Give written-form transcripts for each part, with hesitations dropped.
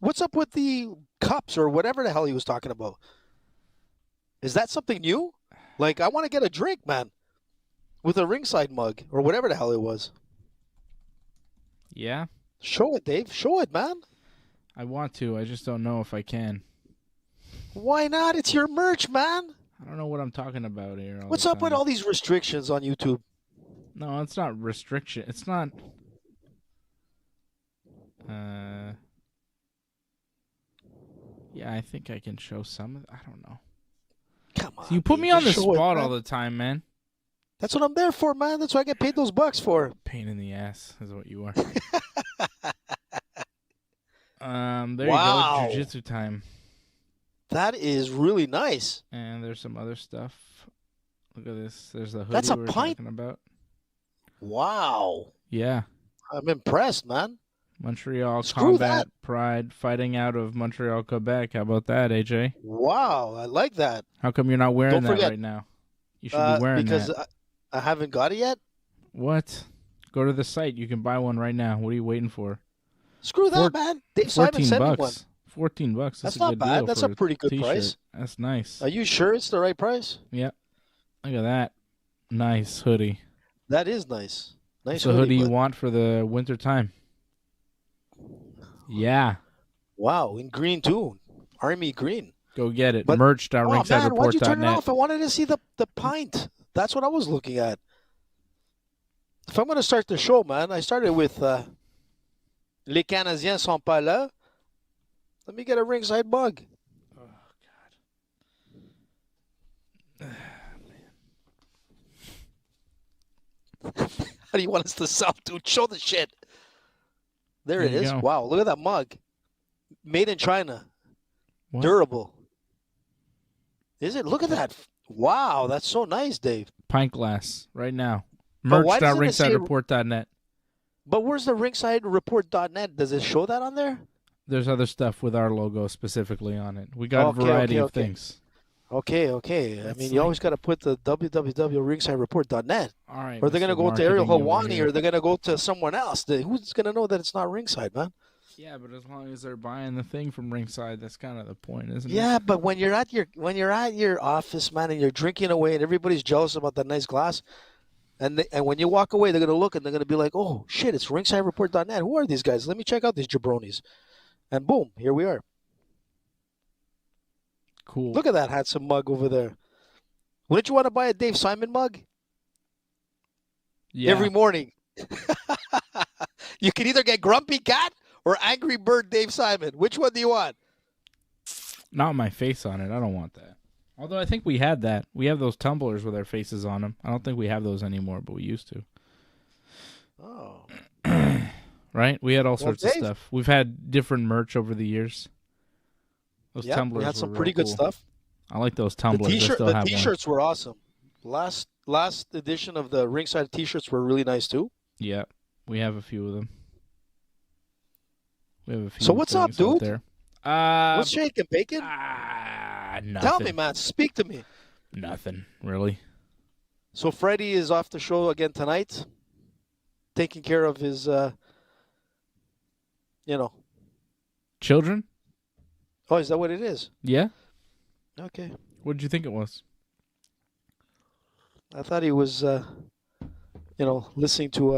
What's up with the cups or whatever the hell he was talking about? Is that something new? Like, I want to get a drink, man, with a ringside mug or whatever the hell it was. Yeah, Show it, Dave. Show it, man. I want to. I just don't know if I can. Why not? It's your merch, man. I don't know what I'm talking about here. What's up with all these restrictions on YouTube? No, it's not restriction. It's not. Yeah, I think I can show some of it. I don't know. Come on. So you put Dave, me on the just show it, spot man. all the time, man. That's what I'm there for, man. That's what I get paid those bucks for. Pain in the ass is what you are. There Wow. you go. Jiu-jitsu time. That is really nice. And there's some other stuff. Look at this. There's the hoodie That's a we were pint? talking about. Wow. Yeah. I'm impressed, man. Montreal Screw Combat Pride fighting out of Montreal, Quebec. How about that, AJ? Wow. I like that. How come you're not wearing Don't that forget, right now? You should be wearing because that. I haven't got it yet. What? Go to the site. You can buy one right now. What are you waiting for? Screw that, man. Dave Simon sent me one. $14. That's a not good bad. deal That's for a pretty good t-shirt. price. That's nice. Are you sure it's the right price? Yep. Look at that. Nice hoodie. That is nice. Nice It's the hoodie you bud. want for the winter time. Yeah. Wow, in green too. Army green. Go get it. But- Merch down Oh, man, why'd you turn it ringsidereport.net. off? I wanted to see the pint. That's what I was looking at. If I'm going to start the show, man, I started with Les Canadiens sont pas là. Let me get a ringside mug. Oh, God. How do you want us to sound, dude? Show the shit. There it There you is. go. Wow, look at that mug. Made in China. What? Durable. Is it? Look at that. Wow, that's so nice, Dave. Pint glass right now. But why doesn't it say- Merch.ringsidereport.net. But where's the ringsidereport.net? Does it show that on there? There's other stuff with our logo specifically on it. We got Okay, a variety okay, of okay. things. Okay. I That's mean, you like- always got to put the www.ringsidereport.net. All right. Or they're going to Mr. go to Ariel Marketing over Hawani, here. or they're going to go to someone else. Who's going to know that it's not Ringside, man? Yeah, but as long as they're buying the thing from Ringside, that's kind of the point, isn't it? Yeah, but when you're at your office, man, and you're drinking away, and everybody's jealous about that nice glass, and when you walk away, they're going to look and they're going to be like, "Oh shit, it's ringsidereport.net. Who are these guys? Let me check out these jabronis." And boom, here we are. Cool. Look at that handsome mug over there. Wouldn't you want to buy a Dave Simon mug Yeah. every morning? You can either get Grumpy Cat or Angry Bird Dave Simon. Which one do you want? Not my face on it. I don't want that. Although I think we had that. We have those tumblers with our faces on them. I don't think we have those anymore, but we used to. Oh. Right? We had all sorts of Dave- stuff. We've had different merch over the years. Those Yeah, tumblers we had were some real pretty good cool. stuff. I like those The tumblers. I t-shirt, still the have t-shirts were awesome. Last edition of the Ringside t-shirts were really nice too. one. Yeah, we have a few of them. We have a few. So what's up, things out dude? there. What's shaking, bacon? Nothing. Tell me, man. Speak to me. Nothing, really. So Freddie is off the show again tonight, taking care of his, Children? Oh, is that what it is? Yeah. Okay. What did you think it was? I thought he was, listening to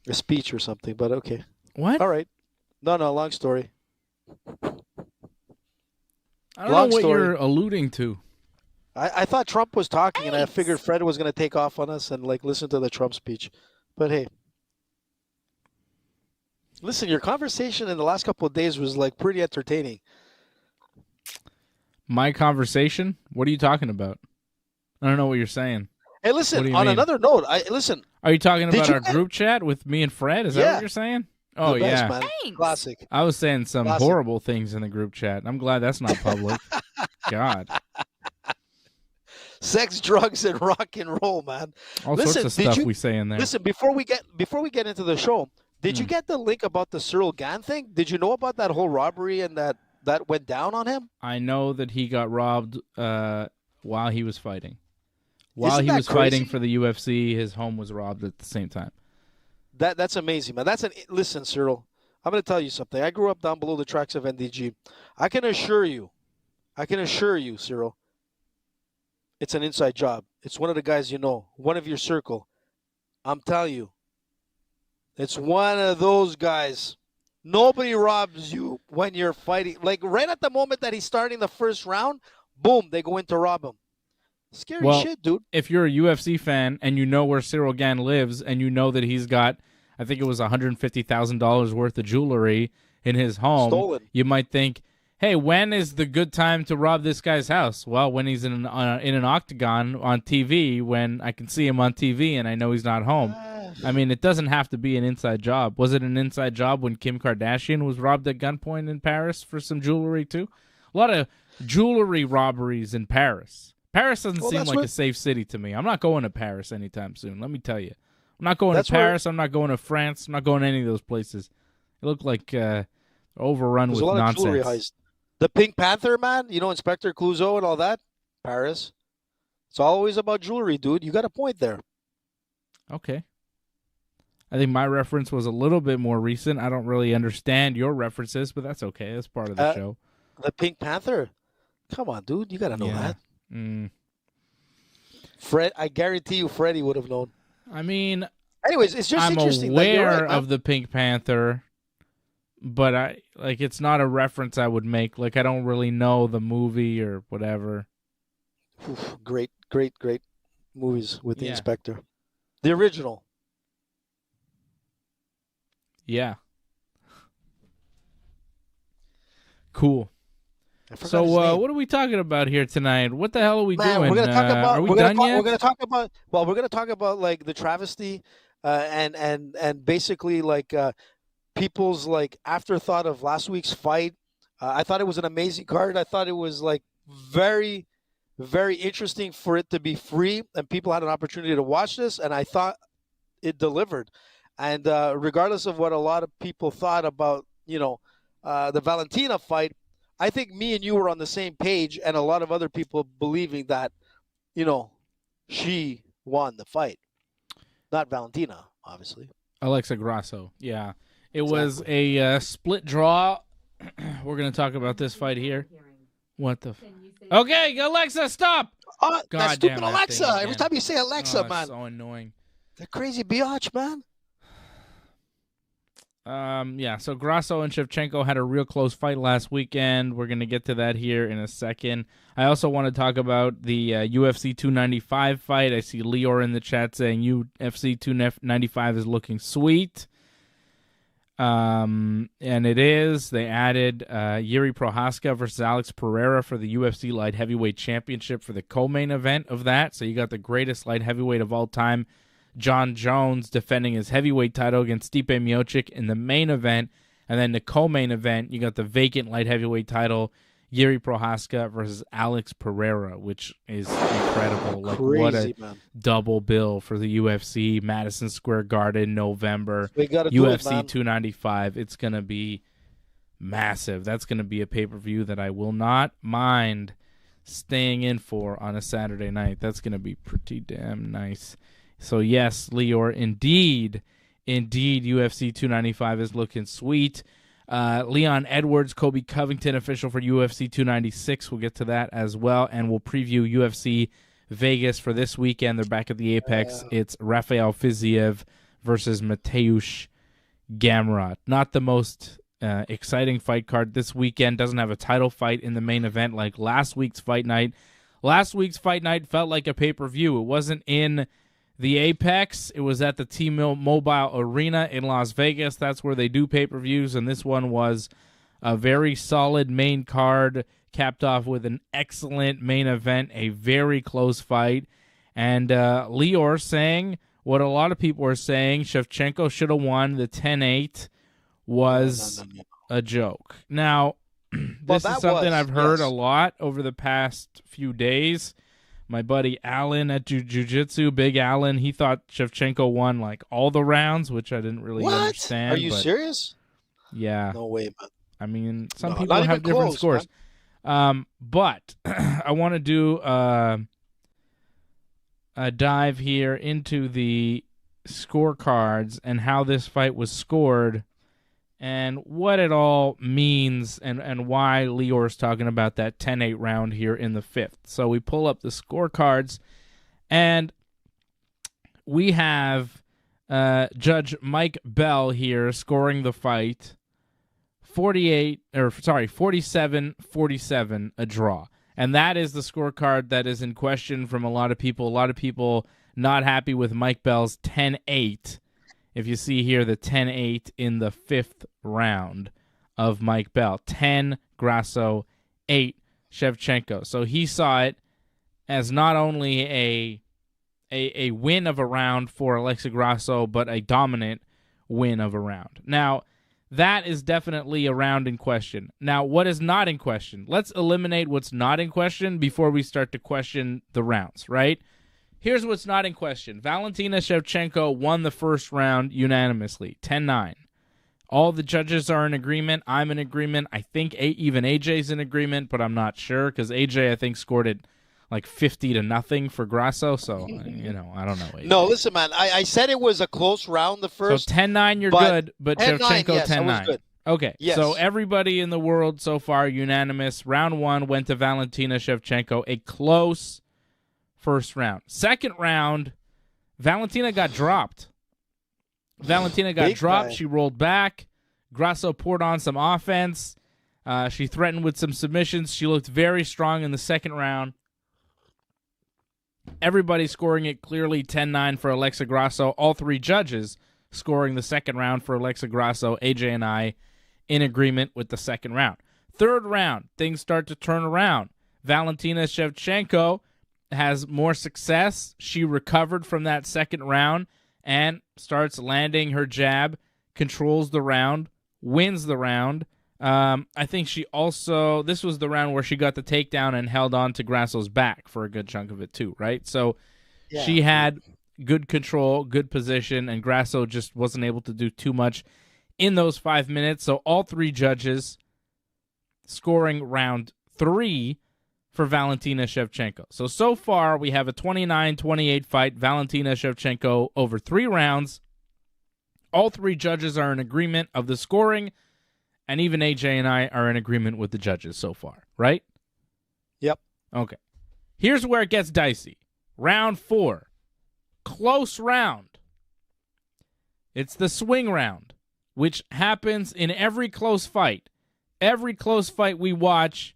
a speech or something, but okay. What? All right. No, long story. I don't long know what story. you're alluding to. I thought Trump was talking, and I figured Fred was going to take off on us and, listen to the Trump speech. But, hey. Listen, your conversation in the last couple of days was, pretty entertaining. My conversation? What are you talking about? I don't know what you're saying. Hey, What listen, do you on mean? another note, Are you talking Did about you our get- group chat with me and Fred? Is that Yeah. what you're saying? Oh, the best, yeah. man. Thanks. Classic. I was saying some Classic. horrible things in the group chat. I'm glad that's not public. God. Sex, drugs, and rock and roll, man. All Listen, sorts of did stuff you- we say in there. Listen, before we get into the show, did you get the link about the Cyril Gann thing? Did you know about that whole robbery and that went down on him? I know that he got robbed while he was fighting. While Isn't he that was fighting crazy? for the UFC, his home was robbed at the same time. That's amazing, man. Listen, Cyril. I'm going to tell you something. I grew up down below the tracks of NDG. I can assure you, Cyril, it's an inside job. It's one of the guys you know, one of your circle. I'm telling you, it's one of those guys. Nobody robs you when you're fighting. Like right at the moment that he's starting the first round, boom, they go in to rob him. Scary shit, dude. If you're a UFC fan and you know where Cyril Gann lives and you know that he's got, I think it was $150,000 worth of jewelry in his home, Stolen. you might think, hey, when is the good time to rob this guy's house? Well, when he's in an octagon on TV, when I can see him on TV and I know he's not home. I mean, it doesn't have to be an inside job. Was it an inside job when Kim Kardashian was robbed at gunpoint in Paris for some jewelry, too? A lot of jewelry robberies in Paris. Paris doesn't seem like a safe city to me. I'm not going to Paris anytime soon, let me tell you. I'm not going to Paris. I'm not going to France. I'm not going to any of those places. They look like overrun with nonsense. Of jewelry heist. The Pink Panther, man, you know, Inspector Clouseau and all that, Paris. It's always about jewelry, dude. You got a point there. Okay. I think my reference was a little bit more recent. I don't really understand your references, but that's okay. That's part of the show. The Pink Panther? Come on, dude. You got to know that. Fred, I guarantee you Freddie would have known. I mean, anyways, it's just interesting. I'm aware of the Pink Panther, but it's not a reference I would make. Like, I don't really know the movie or whatever. Oof, great movies with the Inspector. The original. Yeah. Cool. So what are we talking about here tonight? What the hell are we doing? We're going to talk about. Are we done yet? We're going to talk about. Well, we're going to talk about like the travesty, and basically like people's like afterthought of last week's fight. I thought it was an amazing card. I thought it was like very, very interesting for it to be free and people had an opportunity to watch this. And I thought it delivered. And regardless of what a lot of people thought about, the Valentina fight, I think me and you were on the same page and a lot of other people believing that, she won the fight. Not Valentina, obviously. Alexa Grasso, yeah. It was a split draw. We're going to talk about this fight here. What the Okay, Alexa, stop! God that stupid Alexa. Every time you say Alexa, man. So annoying. The crazy biatch, man. So Grasso and Shevchenko had a real close fight last weekend. We're going to get to that here in a second. I also want to talk about the UFC 295 fight. I see Lior in the chat saying UFC 295 is looking sweet. And it is. They added Yuri Prohaska versus Alex Pereira for the UFC Light Heavyweight Championship for the co-main event of that. So you got the greatest light heavyweight of all time, John Jones, defending his heavyweight title against Stipe Miocic in the main event. And then the co-main event, you got the vacant light heavyweight title, Yuri Prohaska versus Alex Pereira, which is incredible. Like, crazy, what a man. Double bill for the UFC, Madison Square Garden, November, UFC 295. It's going to be massive. That's going to be a pay-per-view that I will not mind staying in for on a Saturday night. That's going to be pretty damn nice. So, yes, Lior, indeed, UFC 295 is looking sweet. Leon Edwards, Kobe Covington, official for UFC 296. We'll get to that as well, and we'll preview UFC Vegas for this weekend. They're back at the Apex. It's Rafael Fiziev versus Mateusz Gamrot. Not the most exciting fight card this weekend. Doesn't have a title fight in the main event like last week's fight night. Last week's fight night felt like a pay-per-view. It wasn't in the Apex. It was at the T-Mobile Arena in Las Vegas. That's where they do pay-per-views, and this one was a very solid main card, capped off with an excellent main event, a very close fight. And Lior saying what a lot of people are saying, Shevchenko should have won. The 10-8 was a joke. Now, this is something I've heard a lot over the past few days. My buddy Alan at Jiu-Jitsu, Big Alan, he thought Shevchenko won like all the rounds, which I didn't really understand. Are you serious? Yeah. No way, man. I mean, some people have different scores. But I want to do a dive here into the scorecards and how this fight was scored and what it all means and why Lior's talking about that 10-8 round here in the 5th. So we pull up the scorecards, and we have Judge Mike Bell here scoring the fight 47-47, a draw. And that is the scorecard that is in question from a lot of people. A lot of people not happy with Mike Bell's 10-8. If you see here, the 10-8 in the 5th round of Mike Bell. 10 Grasso, 8 Shevchenko. So he saw it as not only a win of a round for Alexa Grasso, but a dominant win of a round. Now, that is definitely a round in question. Now, what is not in question? Let's eliminate what's not in question before we start to question the rounds, right? Here's what's not in question. Valentina Shevchenko won the first round unanimously, 10-9. All the judges are in agreement. I'm in agreement. I think even AJ's in agreement, but I'm not sure because AJ, I think, scored it like 50-0 for Grasso. So, I don't know. AJ. No, listen, man. I said it was a close round the first. So 10-9, you're good, but Shevchenko yes, 10-9. good. Okay, yes. So everybody in the world so far unanimous. Round 1 went to Valentina Shevchenko, a close first round. Second round, Valentina got dropped. She rolled back. Grasso poured on some offense. She threatened with some submissions. She looked very strong in the second round. Everybody scoring it clearly 10-9 for Alexa Grasso. All 3 judges scoring the second round for Alexa Grasso. AJ and I in agreement with the second round. Third round, things start to turn around. Valentina Shevchenko has more success. She recovered from that second round and starts landing her jab, controls the round, wins the round. I think she also, this was the round where she got the takedown and held on to Grasso's back for a good chunk of it too, right? So she had good control, good position, and Grasso just wasn't able to do too much in those 5 minutes. So all 3 judges scoring round 3 for Valentina Shevchenko. So far, we have a 29-28 fight, Valentina Shevchenko over 3 rounds. All 3 judges are in agreement of the scoring, and even AJ and I are in agreement with the judges so far, right? Yep. Okay. Here's where it gets dicey. Round 4. Close round. It's the swing round, which happens in every close fight. Every close fight we watch,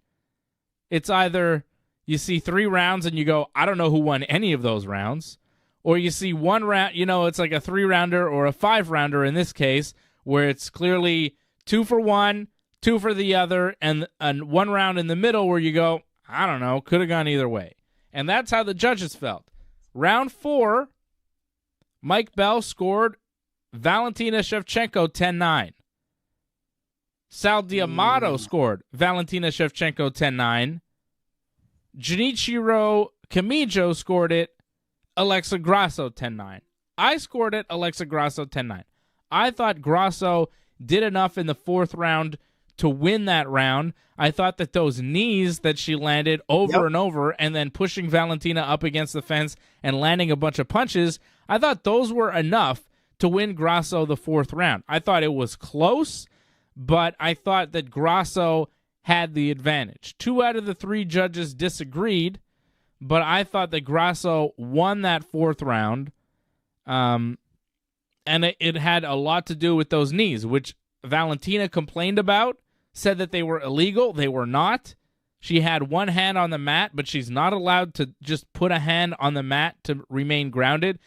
it's either you see 3 rounds and you go, I don't know who won any of those rounds. Or you see 1 round, it's like a 3-rounder or a 5-rounder in this case, where it's clearly 2 for one, 2 for the other, and 1 round in the middle where you go, I don't know, could have gone either way. And that's how the judges felt. Round 4, Mike Bell scored Valentina Shevchenko 10-9. Sal D'Amato scored Valentina Shevchenko 10-9. Junichiro Kamijo scored it Alexa Grasso 10-9. I scored it Alexa Grasso 10-9. I thought Grasso did enough in the 4th round to win that round. I thought that those knees that she landed over and over and then pushing Valentina up against the fence and landing a bunch of punches, I thought those were enough to win Grasso the 4th round. I thought it was close, but I thought that Grasso had the advantage. 2 out of the 3 judges disagreed, but I thought that Grasso won that 4th round, and it had a lot to do with those knees, which Valentina complained about, said that they were illegal. They were not. She had 1 hand on the mat, but she's not allowed to just put a hand on the mat to remain grounded.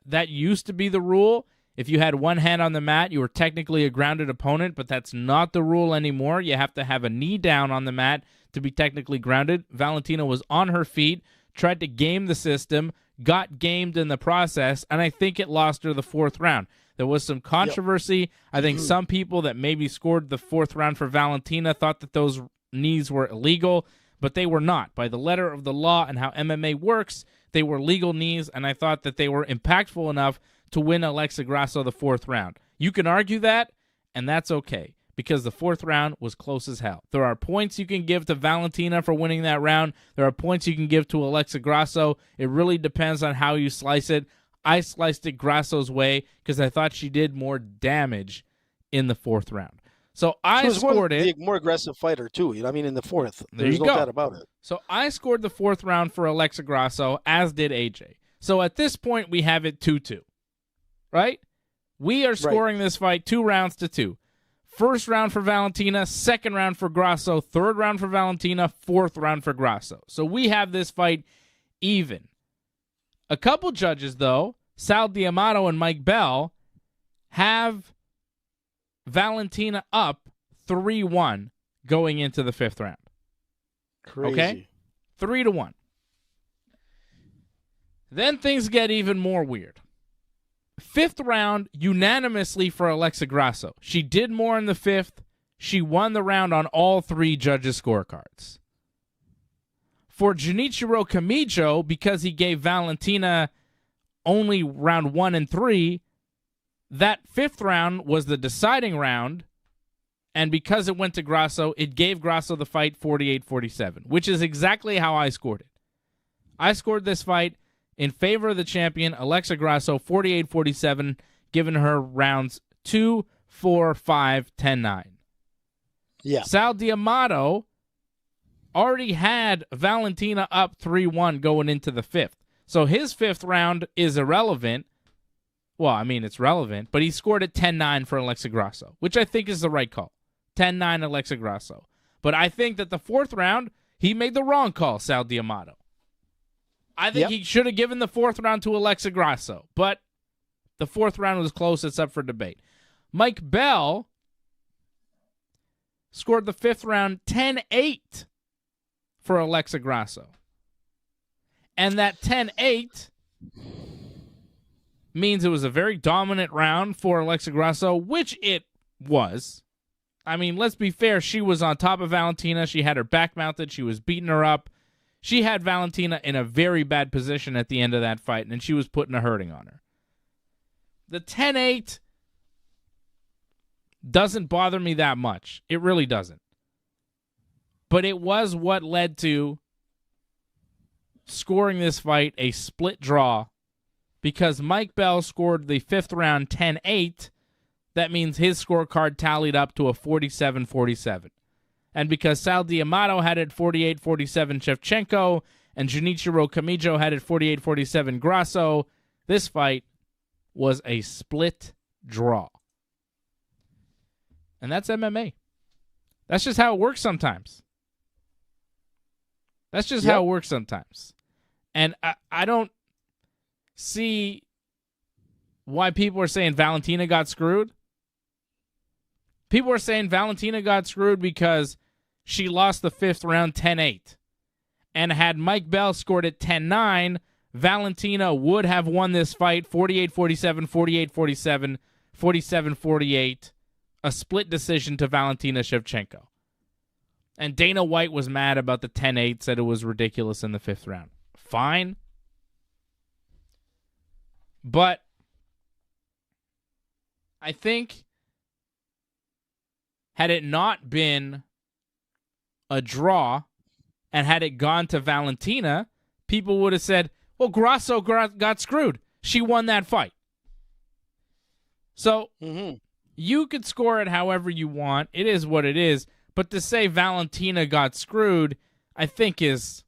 That used to be the rule. If you had 1 hand on the mat, you were technically a grounded opponent, but that's not the rule anymore. You have to have a knee down on the mat to be technically grounded. Valentina was on her feet, tried to game the system, got gamed in the process, and I think it lost her the 4th round. There was some controversy. Yep. I think some people that maybe scored the 4th round for Valentina thought that those knees were illegal, but they were not. By the letter of the law and how MMA works, they were legal knees, and I thought that they were impactful enough to win Alexa Grasso the 4th round. You can argue that, and that's okay, because the 4th round was close as hell. There are points you can give to Valentina for winning that round. There are points you can give to Alexa Grasso. It really depends on how you slice it. I sliced it Grasso's way because I thought she did more damage in the fourth round. So she was scored the more aggressive fighter, too. I mean, in the fourth. There's no doubt about it. So I scored the fourth round for Alexa Grasso, as did AJ. So at this point, we have it 2-2. Right? We are scoring this fight 2 rounds to 2. First round for Valentina, second round for Grasso, third round for Valentina, fourth round for Grasso. So we have this fight even. A couple judges, though, Sal D'Amato and Mike Bell, have Valentina up 3-1 going into the fifth round. Crazy. Okay? 3-1. Then things get even more weird. Fifth round, unanimously for Alexa Grasso. She did more in the fifth. She won the round on all 3 judges' scorecards. For Junichiro Kamijo, because he gave Valentina only round 1 and 3, that fifth round was the deciding round, and because it went to Grasso, it gave Grasso the fight 48-47, which is exactly how I scored it. I scored this fight in favor of the champion, Alexa Grasso, 48-47, giving her rounds 2, 4, 5, 10, 9. Yeah. Sal D'Amato already had Valentina up 3-1 going into the fifth. So his fifth round is irrelevant. Well, I mean, it's relevant, but he scored at 10-9 for Alexa Grasso, which I think is the right call. 10-9 Alexa Grasso. But I think that the fourth round, he made the wrong call, Sal D'Amato. I think he should have given the fourth round to Alexa Grasso, but the fourth round was close. It's up for debate. Mike Bell scored the fifth round 10-8 for Alexa Grasso. And that 10-8 means it was a very dominant round for Alexa Grasso, which it was. I mean, let's be fair. She was on top of Valentina. She had her back mounted. She was beating her up. She had Valentina in a very bad position at the end of that fight, and she was putting a hurting on her. The 10-8 doesn't bother me that much. It really doesn't. But it was what led to scoring this fight a split draw, because Mike Bell scored the fifth round 10-8. That means his scorecard tallied up to a 47-47. And because Sal D'Amato had it 48-47 Shevchenko and Junichiro Kamijo had it 48-47 Grasso, this fight was a split draw. And that's MMA. That's just how it works sometimes. That's just how it works sometimes. And I don't see why people are saying Valentina got screwed. People are saying Valentina got screwed because she lost the fifth round 10-8. And had Mike Bell scored at 10-9, Valentina would have won this fight 48-47, 48-47, 47-48, a split decision to Valentina Shevchenko. And Dana White was mad about the 10-8, said it was ridiculous in the fifth round. Fine. But I think had it not been a draw and had it gone to Valentina, people would have said, well, Grasso got screwed. She won that fight. So you could score it however you want. It is what it is. But to say Valentina got screwed, I think is...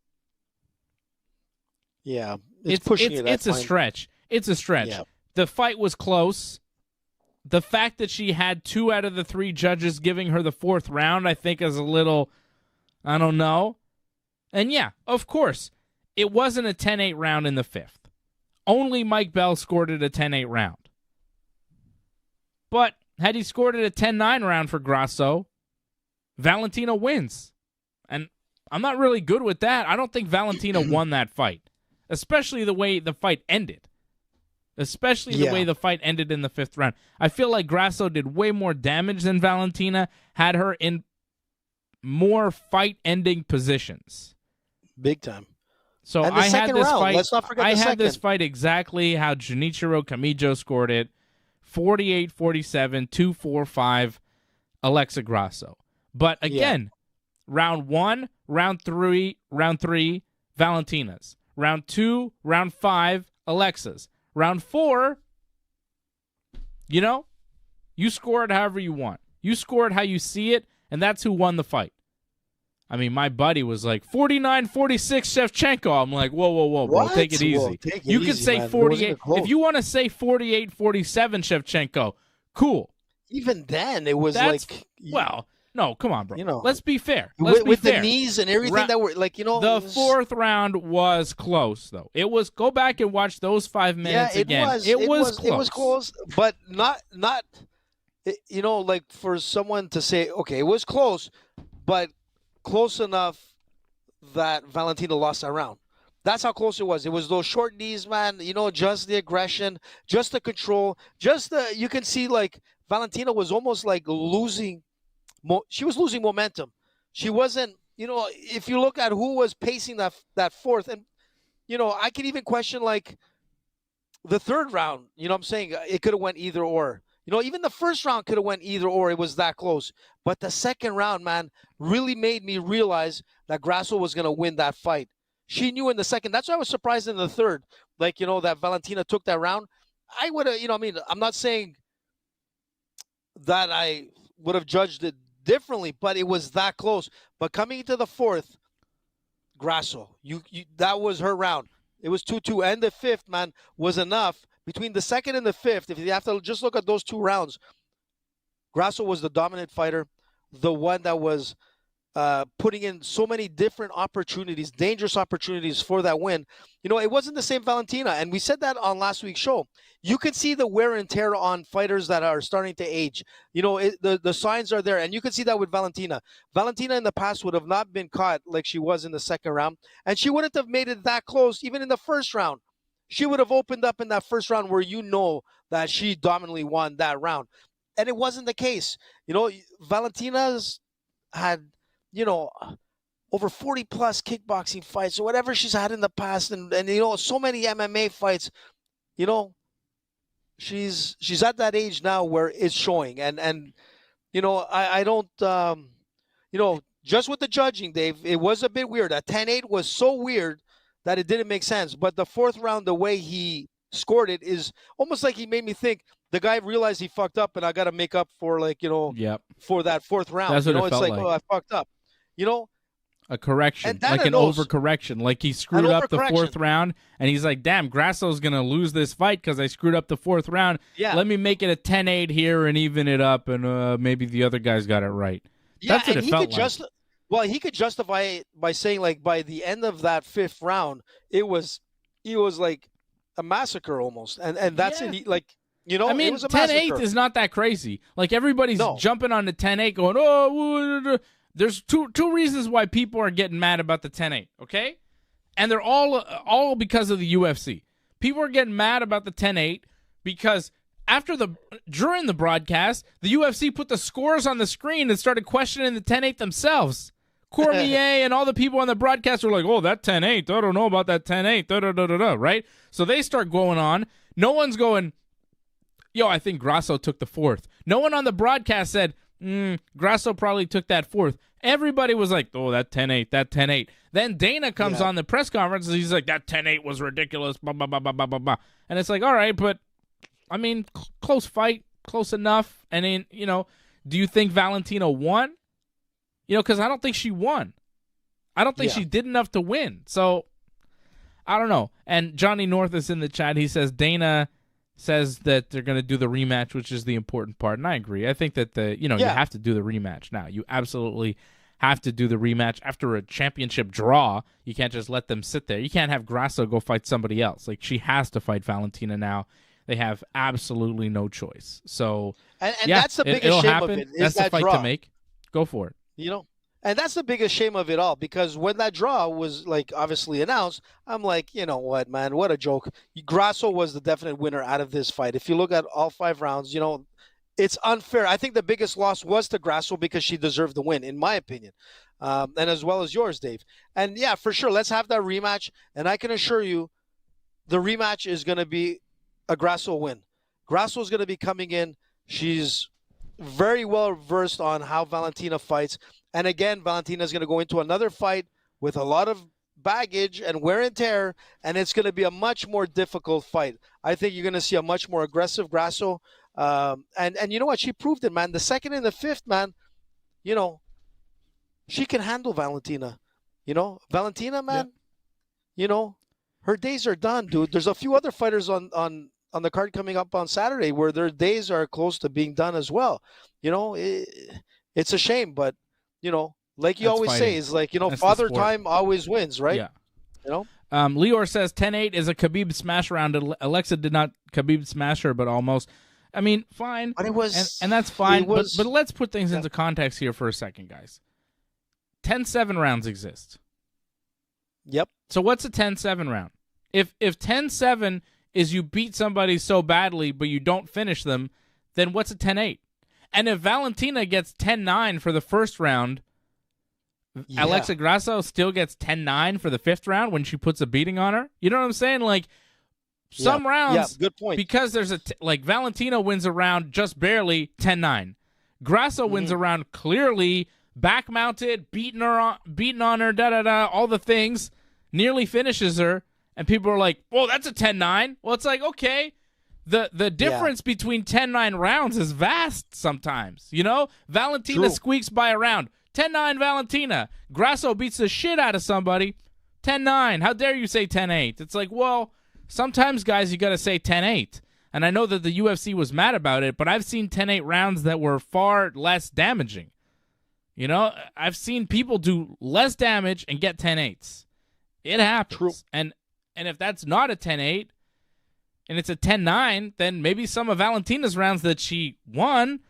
Yeah, it's pushing it. It's a stretch. It's a stretch. Yeah. The fight was close. The fact that she had 2 out of the 3 judges giving her the fourth round, I think is a little, I don't know. And yeah, of course, it wasn't a 10-8 round in the fifth. Only Mike Bell scored it a 10-8 round. But had he scored it a 10-9 round for Grasso, Valentina wins. And I'm not really good with that. I don't think Valentina won that fight, especially the way the fight ended. Especially the way the fight ended in the fifth round. I feel like Grasso did way more damage than Valentina, had her in more fight-ending positions. Big time. So I had this round. fight. Let's not forget I had this fight exactly how Junichiro Kamijo scored it: 48-47, 2-4-5, Alexa Grasso. But again, round 1, round 3, Valentina's. Round 2, round 5, Alexa's. Round 4, You score it however you want. You score it how you see it, and that's who won the fight. I mean, my buddy was like 49-46 Shevchenko. I'm like, whoa, bro, take it easy. Whoa, take it you easy, could say man. 48. If you want to say 48-47 Shevchenko, cool. Even then, it was well, no, come on, bro. You know, let's be fair. With the knees and everything that were like, the fourth round was close, though. It was. Go back and watch those 5 minutes again. It was close. It was close, but not. You know, like for someone to say, okay, it was close, but close enough that Valentina lost that round. That's how close it was. It was those short knees, man. You know, just the aggression, just the control, you can see like Valentina was almost like losing. She was losing momentum. She wasn't, you know, if you look at who was pacing that fourth, and, you know, I could even question like the third round, you know what I'm saying? It could have went either or. You know, even the first round could have went either or. It was that close. But the second round, man, really made me realize that Grasso was going to win that fight. She knew in the second. That's why I was surprised in the third. Like, you know, that Valentina took that round. I would have, you know, I mean, I'm not saying that I would have judged it differently, but it was that close. But coming into the fourth, Grasso, that was her round. It was 2-2. And the fifth, man, was enough. Between the second and the fifth, if you have to just look at those 2 rounds, Grasso was the dominant fighter, the one that was putting in so many different opportunities, dangerous opportunities for that win. You know, it wasn't the same Valentina, and we said that on last week's show. You can see the wear and tear on fighters that are starting to age. You know, the signs are there, and you can see that with Valentina. Valentina in the past would have not been caught like she was in the second round, and she wouldn't have made it that close even in the first round. She would have opened up in that first round where you know that she dominantly won that round. And it wasn't the case. You know, Valentina's had, you know, over 40-plus kickboxing fights or whatever she's had in the past. And you know, so many MMA fights, you know, she's at that age now where it's showing. And you know, I don't, you know, just with the judging, Dave, it was a bit weird. That 10-8 was so weird that it didn't make sense. But the fourth round, the way he scored it is almost like he made me think the guy realized he fucked up and I got to make up for, like, you know, for that fourth round. That's what you know, it felt it's like, oh, I fucked up. You know? A correction, like an overcorrection. Like he screwed up the fourth round and he's like, damn, Grasso's going to lose this fight because I screwed up the fourth round. Yeah. Let me make it a 10-8 here and even it up and maybe the other guys got it right. Yeah, That's what it felt like. Well, he could justify it by saying, like, by the end of that fifth round, it was like a massacre almost. And that's it. Like, you know, I mean, it was a 10-8 is not that crazy. Like, everybody's jumping on the 10-8 going, oh, there's two reasons why people are getting mad about the 10-8, okay? And they're all because of the UFC. People are getting mad about the 10-8 because during the broadcast, the UFC put the scores on the screen and started questioning the 10-8 themselves. Cormier and all the people on the broadcast were like, oh, that 10-8, I don't know about that 10-8, right? So they start going on. No one's going, yo, I think Grasso took the fourth. No one on the broadcast said, Grasso probably took that fourth. Everybody was like, oh, that 10-8, that 10-8. Then Dana comes on the press conference and he's like, that 10-8 was ridiculous, blah, blah, blah, blah, blah, blah, blah. And it's like, all right, but, I mean, close fight, close enough. And then, you know, do you think Valentina won? You know, because I don't think she won. I don't think she did enough to win. So, I don't know. And Johnny North is in the chat. He says Dana says that they're going to do the rematch, which is the important part. And I agree. I think that, you have to do the rematch now. You absolutely have to do the rematch. After a championship draw, you can't just let them sit there. You can't have Grasso go fight somebody else. Like, she has to fight Valentina now. They have absolutely no choice. So, and that's the biggest shame happen. of it. That's the fight draw to make. Go for it. You know, and that's the biggest shame of it all, because when that draw was, like, obviously announced, I'm like, you know what, man, what a joke. Grasso was the definite winner out of this fight. If you look at all 5 rounds, you know, it's unfair. I think the biggest loss was to Grasso because she deserved the win, in my opinion, and as well as yours, Dave. And yeah, for sure, let's have that rematch. And I can assure you, the rematch is going to be a Grasso win. Grasso is going to be coming in. She's very well versed on how Valentina fights. And again, Valentina is going to go into another fight with a lot of baggage and wear and tear, and it's going to be a much more difficult fight. I think you're going to see a much more aggressive Grasso. And you know what? She proved it, man. The second and the fifth, man, you know, she can handle Valentina. You know, Valentina, man, you know, her days are done, dude. There's a few other fighters on the card coming up on Saturday where their days are close to being done as well. You know, it's a shame, but, you know, like you always say, is like, you know, father time always wins, right? Yeah. You know? Lior says 10-8 is a Khabib smash round. Alexa did not Khabib smash her, but almost. I mean, fine. But it was, and that's fine. But let's put things into context here for a second, guys. 10-7 rounds exist. Yep. So what's a 10-7 round? If 10-7 is you beat somebody so badly but you don't finish them, then what's a 10-8? And if Valentina gets 10-9 for the first round, Alexa Grasso still gets 10-9 for the fifth round when she puts a beating on her? You know what I'm saying? Like, some rounds, good point. Because there's like Valentina wins a round just barely 10-9. Grasso wins a round clearly back mounted, beating on her, all the things, nearly finishes her, and people are like, "Well, that's a 10-9." Well, it's like, okay, the difference between 10-9 rounds is vast sometimes. You know, Valentina squeaks by a round, 10-9 Valentina. Grasso beats the shit out of somebody, 10-9. How dare you say 10-8? It's like, well, sometimes, guys, you got to say 10-8. And I know that the UFC was mad about it, but I've seen 10-8 rounds that were far less damaging. You know, I've seen people do less damage and get 10-8s. It happens. True. And if that's not a 10-8 and it's a 10-9, then maybe some of Valentina's rounds that she won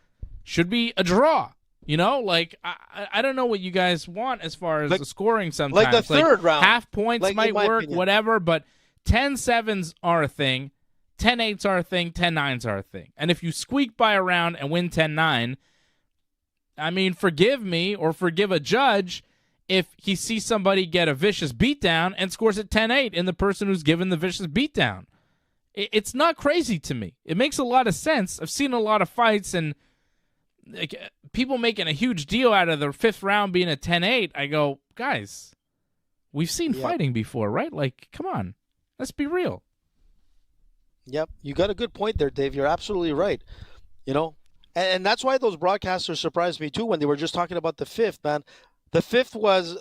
should be a draw. You know, like, I don't know what you guys want as far as the scoring sometimes. Like the third round. Half points might work, whatever, but 10-7s are a thing, 10-8s are a thing, 10-9s are a thing. And if you squeak by a round and win 10-9, I mean, forgive me or forgive a judge if he sees somebody get a vicious beatdown and scores at 10-8 in the person who's given the vicious beatdown. It's not crazy to me. It makes a lot of sense. I've seen a lot of fights and like, people making a huge deal out of the fifth round being a 10-8. I go, guys, we've seen fighting before, right? Like, come on. Let's be real. Yep. You got a good point there, Dave. You're absolutely right. You know? And that's why those broadcasters surprised me, too, when they were just talking about the fifth, man. The fifth was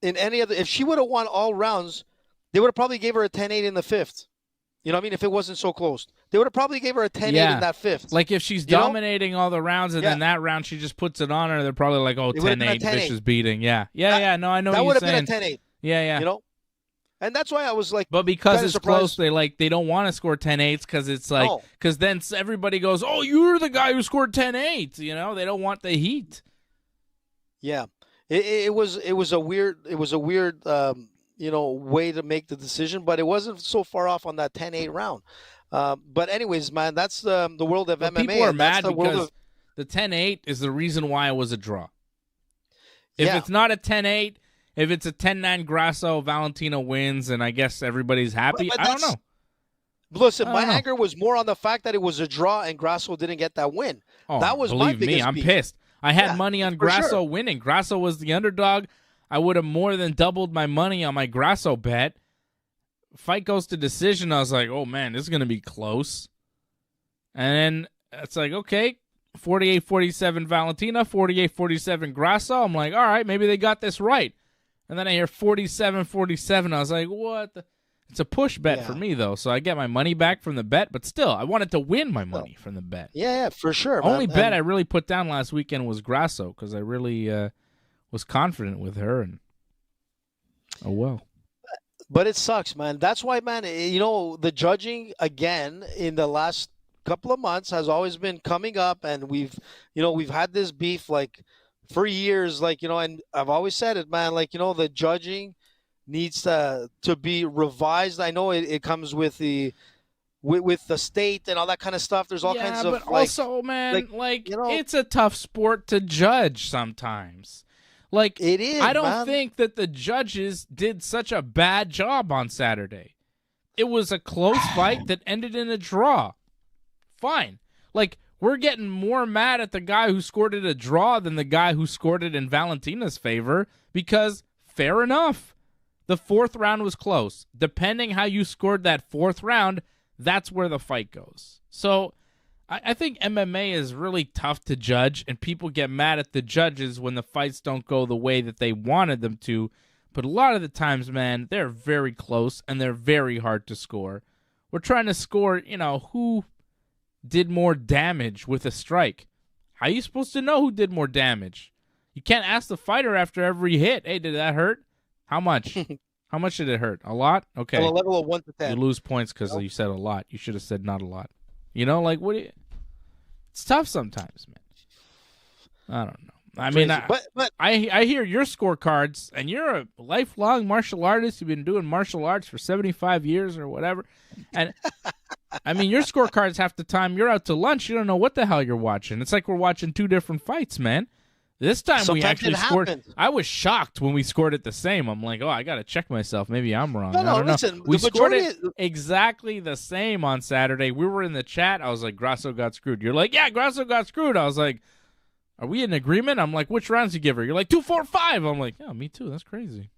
in any other – if she would have won all rounds, they would have probably gave her a 10-8 in the fifth. You know what I mean? If it wasn't so close. They would have probably gave her a 10-8 in that fifth. Like if she's dominating all the rounds and then that round she just puts it on her, they're probably like, oh, 10-8, vicious beating. Yeah. No, I know what you're saying. That would have been a 10-8. Yeah. You know? And that's why I was like, but because it's close, they don't want to score 10-8s because it's like, because then everybody goes, oh, you're the guy who scored 10-8. You know, they don't want the heat. Yeah, it was a weird you know, way to make the decision, but it wasn't so far off on that 10-8 round. But anyways, man, that's the world of MMA. People are mad because the 10-8 is the reason why it was a draw. If it's not a 10-8. If it's a 10-9 Grasso, Valentina wins, and I guess everybody's happy. I don't know. Listen, my anger was more on the fact that it was a draw and Grasso didn't get that win. Oh, that was my biggest beef. I'm pissed. I had money on Grasso winning. Grasso was the underdog. I would have more than doubled my money on my Grasso bet. Fight goes to decision. I was like, oh, man, this is going to be close. And then it's like, okay, 48-47 Valentina, 48-47 Grasso. I'm like, all right, maybe they got this right. And then I hear 47-47. I was like, what? It's a push bet for me, though. So I get my money back from the bet. But still, I wanted to win my money from the bet. Yeah, for sure. Only bet I really put down last weekend was Grasso because I really was confident with her. And oh, well. But it sucks, man. That's why, man, you know, the judging, again, in the last couple of months has always been coming up. And we've had this beef, like, for years, like, you know, and I've always said it, man, like, you know, the judging needs to be revised. I know it comes with the state and all that kind of stuff. There's all kinds of, but also, man, like you know, it's a tough sport to judge sometimes. Like, it is. I don't think that the judges did such a bad job on Saturday. It was a close fight that ended in a draw. Fine. Like, we're getting more mad at the guy who scored it a draw than the guy who scored it in Valentina's favor because, fair enough, the fourth round was close. Depending how you scored that fourth round, that's where the fight goes. So I think MMA is really tough to judge, and people get mad at the judges when the fights don't go the way that they wanted them to. But a lot of the times, man, they're very close, and they're very hard to score. We're trying to score, who did more damage with a strike. How are you supposed to know who did more damage? You can't ask the fighter after every hit, hey, did that hurt? How much? How much did it hurt? A lot? Okay. On a level of 1 to 10. You lose points because you said a lot. You should have said not a lot. What do you... It's tough sometimes, man. I don't know. I mean, I hear your scorecards, and you're a lifelong martial artist. You've been doing martial arts for 75 years or whatever. And, I mean, your scorecards half the time you're out to lunch. You don't know what the hell you're watching. It's like we're watching two different fights, man. This time sometimes we actually scored. I was shocked when we scored it the same. I'm like, I got to check myself. Maybe I'm wrong. I don't know. Listen, we scored it exactly the same on Saturday. We were in the chat. I was like, Grasso got screwed. You're like, yeah, Grasso got screwed. I was like, are we in agreement? I'm like, which rounds you give her? You're like, 2, 4, 5. I'm like, yeah, me too. That's crazy.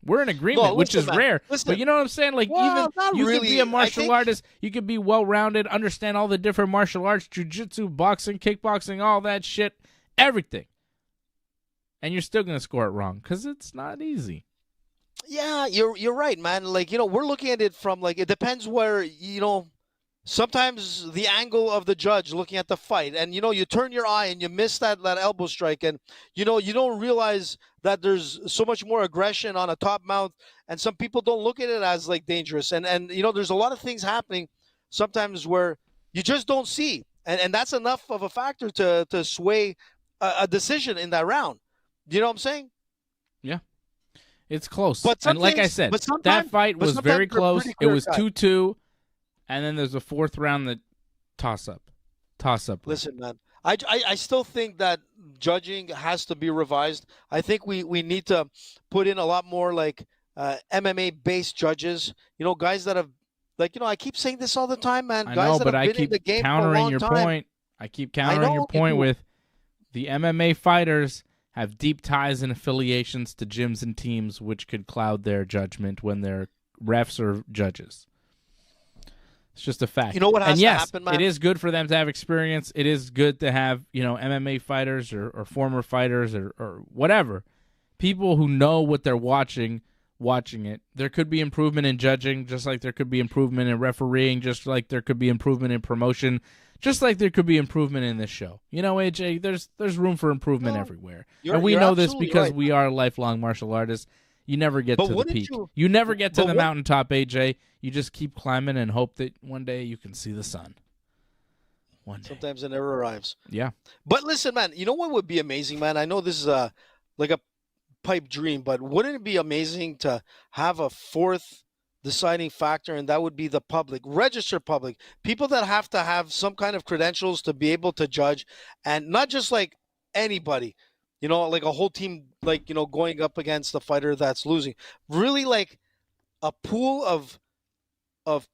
We're in agreement, which is rare. But you know what I'm saying? Like, even you could be a martial artist. You could be well-rounded, understand all the different martial arts, jiu-jitsu, boxing, kickboxing, all that shit, everything. And you're still going to score it wrong because it's not easy. Yeah, you're right, man. Like, we're looking at it from, like, it depends where, sometimes the angle of the judge looking at the fight. And, you turn your eye and you miss that elbow strike. And, you don't realize that there's so much more aggression on a top mount. And some people don't look at it as, like, dangerous. And there's a lot of things happening sometimes where you just don't see. And that's enough of a factor to sway a decision in that round. You know what I'm saying? Yeah. It's close. And like I said, that fight was very close. It was 2-2, and then there's a fourth round that toss-up. Listen, man, I still think that judging has to be revised. I think we need to put in a lot more, like, MMA-based judges. Guys that have, like, I keep saying this all the time, man. I guys know, that but have I been keep in the game countering for a long your time. point. I keep countering your point with the MMA fighters have deep ties and affiliations to gyms and teams, which could cloud their judgment when they're refs or judges. It's just a fact. You know what has to happen, man? It is good for them to have experience. It is good to have, MMA fighters or former fighters or whatever. People who know what they're watching it. There could be improvement in judging, just like there could be improvement in refereeing, just like there could be improvement in promotion, just like there could be improvement in this show. AJ, there's room for improvement everywhere. And we know this because we are lifelong martial artists. You never get to the peak. You never get to the mountaintop, AJ. You just keep climbing and hope that one day you can see the sun. One day. Sometimes it never arrives. Yeah. But listen, man, you know what would be amazing, man? I know this is like a pipe dream, but wouldn't it be amazing to have a fourth deciding factor, and that would be the public, registered public, people that have to have some kind of credentials to be able to judge, and not just like anybody, like a whole team, like, going up against the fighter that's losing. Really, like a pool of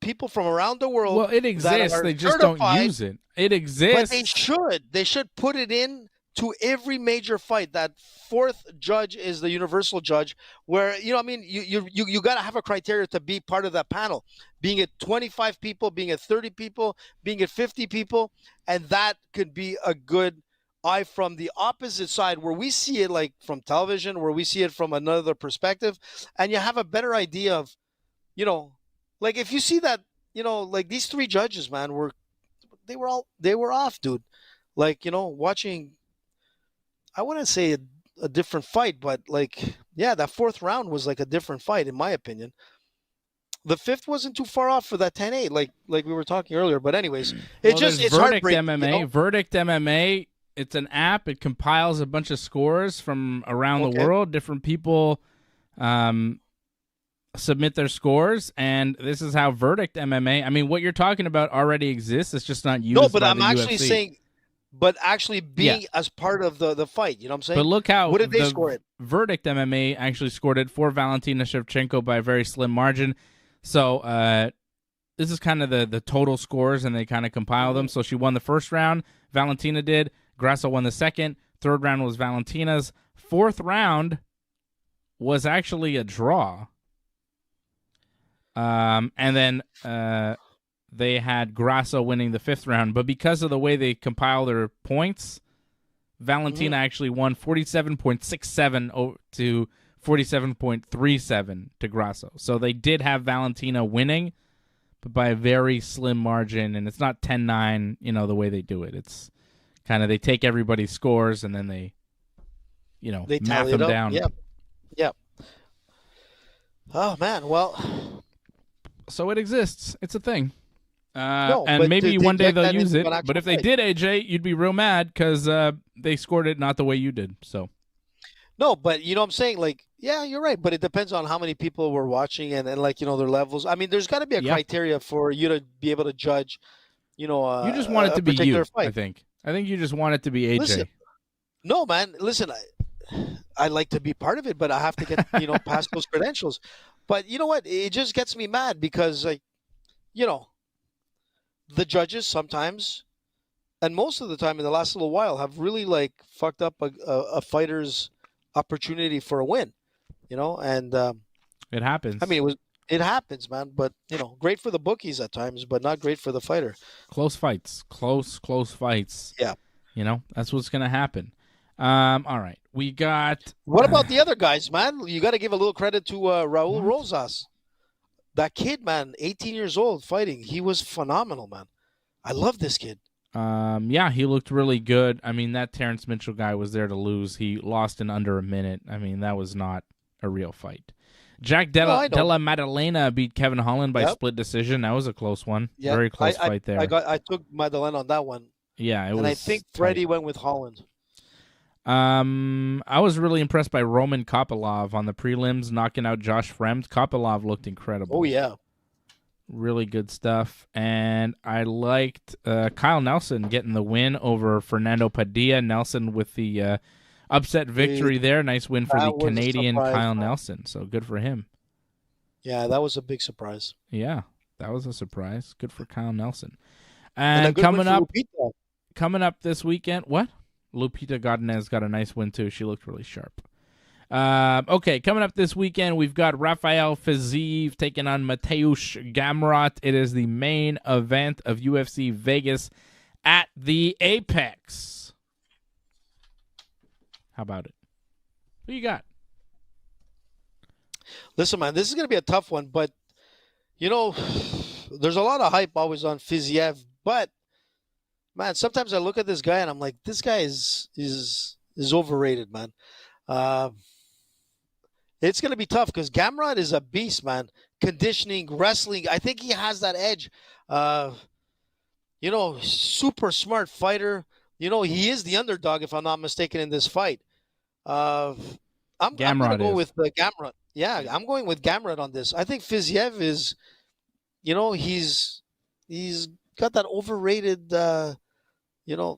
people from around the world. Well, it exists. They just don't use it. It exists. But they should put it in to every major fight. That fourth judge is the universal judge, where you got to have a criteria to be part of that panel, being it 25 people, being it 30 people, being it 50 people, and that could be a good eye from the opposite side, where we see it like from television, where we see it from another perspective, and you have a better idea of, like if you see that, like these three judges, man, they were off, dude. Like, watching, I wouldn't say a different fight, but like, yeah, that fourth round was like a different fight, in my opinion. The fifth wasn't too far off for that 10-8, like we were talking earlier. But anyways, it's Verdict heartbreaking. MMA. Verdict MMA. It's an app. It compiles a bunch of scores from around the world. Different people submit their scores, and this is how Verdict MMA. I mean, what you're talking about already exists. It's just not used. No, but by I'm the actually UFC. saying. But actually being as part of the fight, you know what I'm saying? But look how what did they score it? Verdict MMA actually scored it for Valentina Shevchenko by a very slim margin. So this is kind of the total scores, and they kind of compile them. So she won the first round. Valentina did. Grasso won the second. Third round was Valentina's. Fourth round was actually a draw. And then they had Grasso winning the 5th round, but because of the way they compile their points, Valentina actually won 47.67 to 47.37 to Grasso. So they did have Valentina winning, but by a very slim margin, and it's not 10-9, the way they do it. It's kind of they take everybody's scores and then they math them down. Yep. Oh, man, well. So it exists. It's a thing. No, and maybe one day they'll use it. But if they did, AJ, you'd be real mad because they scored it not the way you did. So. No, but you know what I'm saying? Like, yeah, you're right. But it depends on how many people were watching and their levels. I mean, there's got to be a criteria for you to be able to judge, you just want it to be you, fight. I think you just want it to be AJ. Listen, no, man. Listen, I like to be part of it, but I have to get, past those credentials. But you know what? It just gets me mad because, the judges sometimes, and most of the time in the last little while, have really, fucked up a fighter's opportunity for a win, and it happens. I mean, it happens, man. But great for the bookies at times, but not great for the fighter. Close fights, close fights. Yeah, that's what's gonna happen. All right, we got. What about the other guys, man? You got to give a little credit to Raul Rosas. That kid, man, 18 years old, fighting. He was phenomenal, man. I love this kid. Yeah, he looked really good. I mean, that Terrence Mitchell guy was there to lose. He lost in under a minute. I mean, that was not a real fight. Jack Della Maddalena beat Kevin Holland by split decision. That was a close one. Yep. Very close fight there. I took Maddalena on that one. Yeah, I think Freddie went with Holland. I was really impressed by Roman Kopylov on the prelims, knocking out Josh Fremd. Kopylov looked incredible. Oh, yeah. Really good stuff. And I liked Kyle Nelson getting the win over Fernando Padilla. Nelson with the upset victory there. Nice win for the Canadian Kyle Nelson. So good for him. Yeah, that was a big surprise. Yeah, that was a surprise. Good for Kyle Nelson. And coming up this weekend, what? Lupita Godinez got a nice win, too. She looked really sharp. Okay, coming up this weekend, we've got Rafael Fiziev taking on Mateusz Gamrot. It is the main event of UFC Vegas at the Apex. How about it? Who you got? Listen, man, this is going to be a tough one, but, there's a lot of hype always on Fiziev, but man, sometimes I look at this guy and I'm like, this guy is overrated, man. It's going to be tough because Gamrot is a beast, man. Conditioning, wrestling. I think he has that edge. Super smart fighter. He is the underdog, if I'm not mistaken, in this fight. I'm going to go with Gamrot. Yeah, I'm going with Gamrot on this. I think Fiziev is, he's got that overrated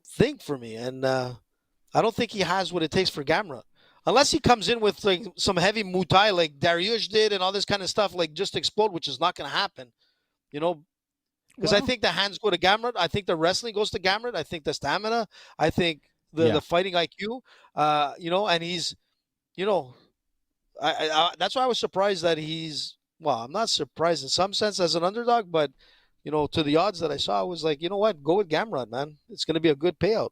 thing for me. And I don't think he has what it takes for Gamrot. Unless he comes in with some heavy Muay Thai like Dariush did and all this kind of stuff, just explode, which is not going to happen. Because I think the hands go to Gamrot. I think the wrestling goes to Gamrot. I think the stamina. I think the fighting IQ. And he's, that's why I was surprised that he's, I'm not surprised in some sense as an underdog, but to the odds that I saw, I was like, you know what? Go with Gamrot, man. It's going to be a good payout.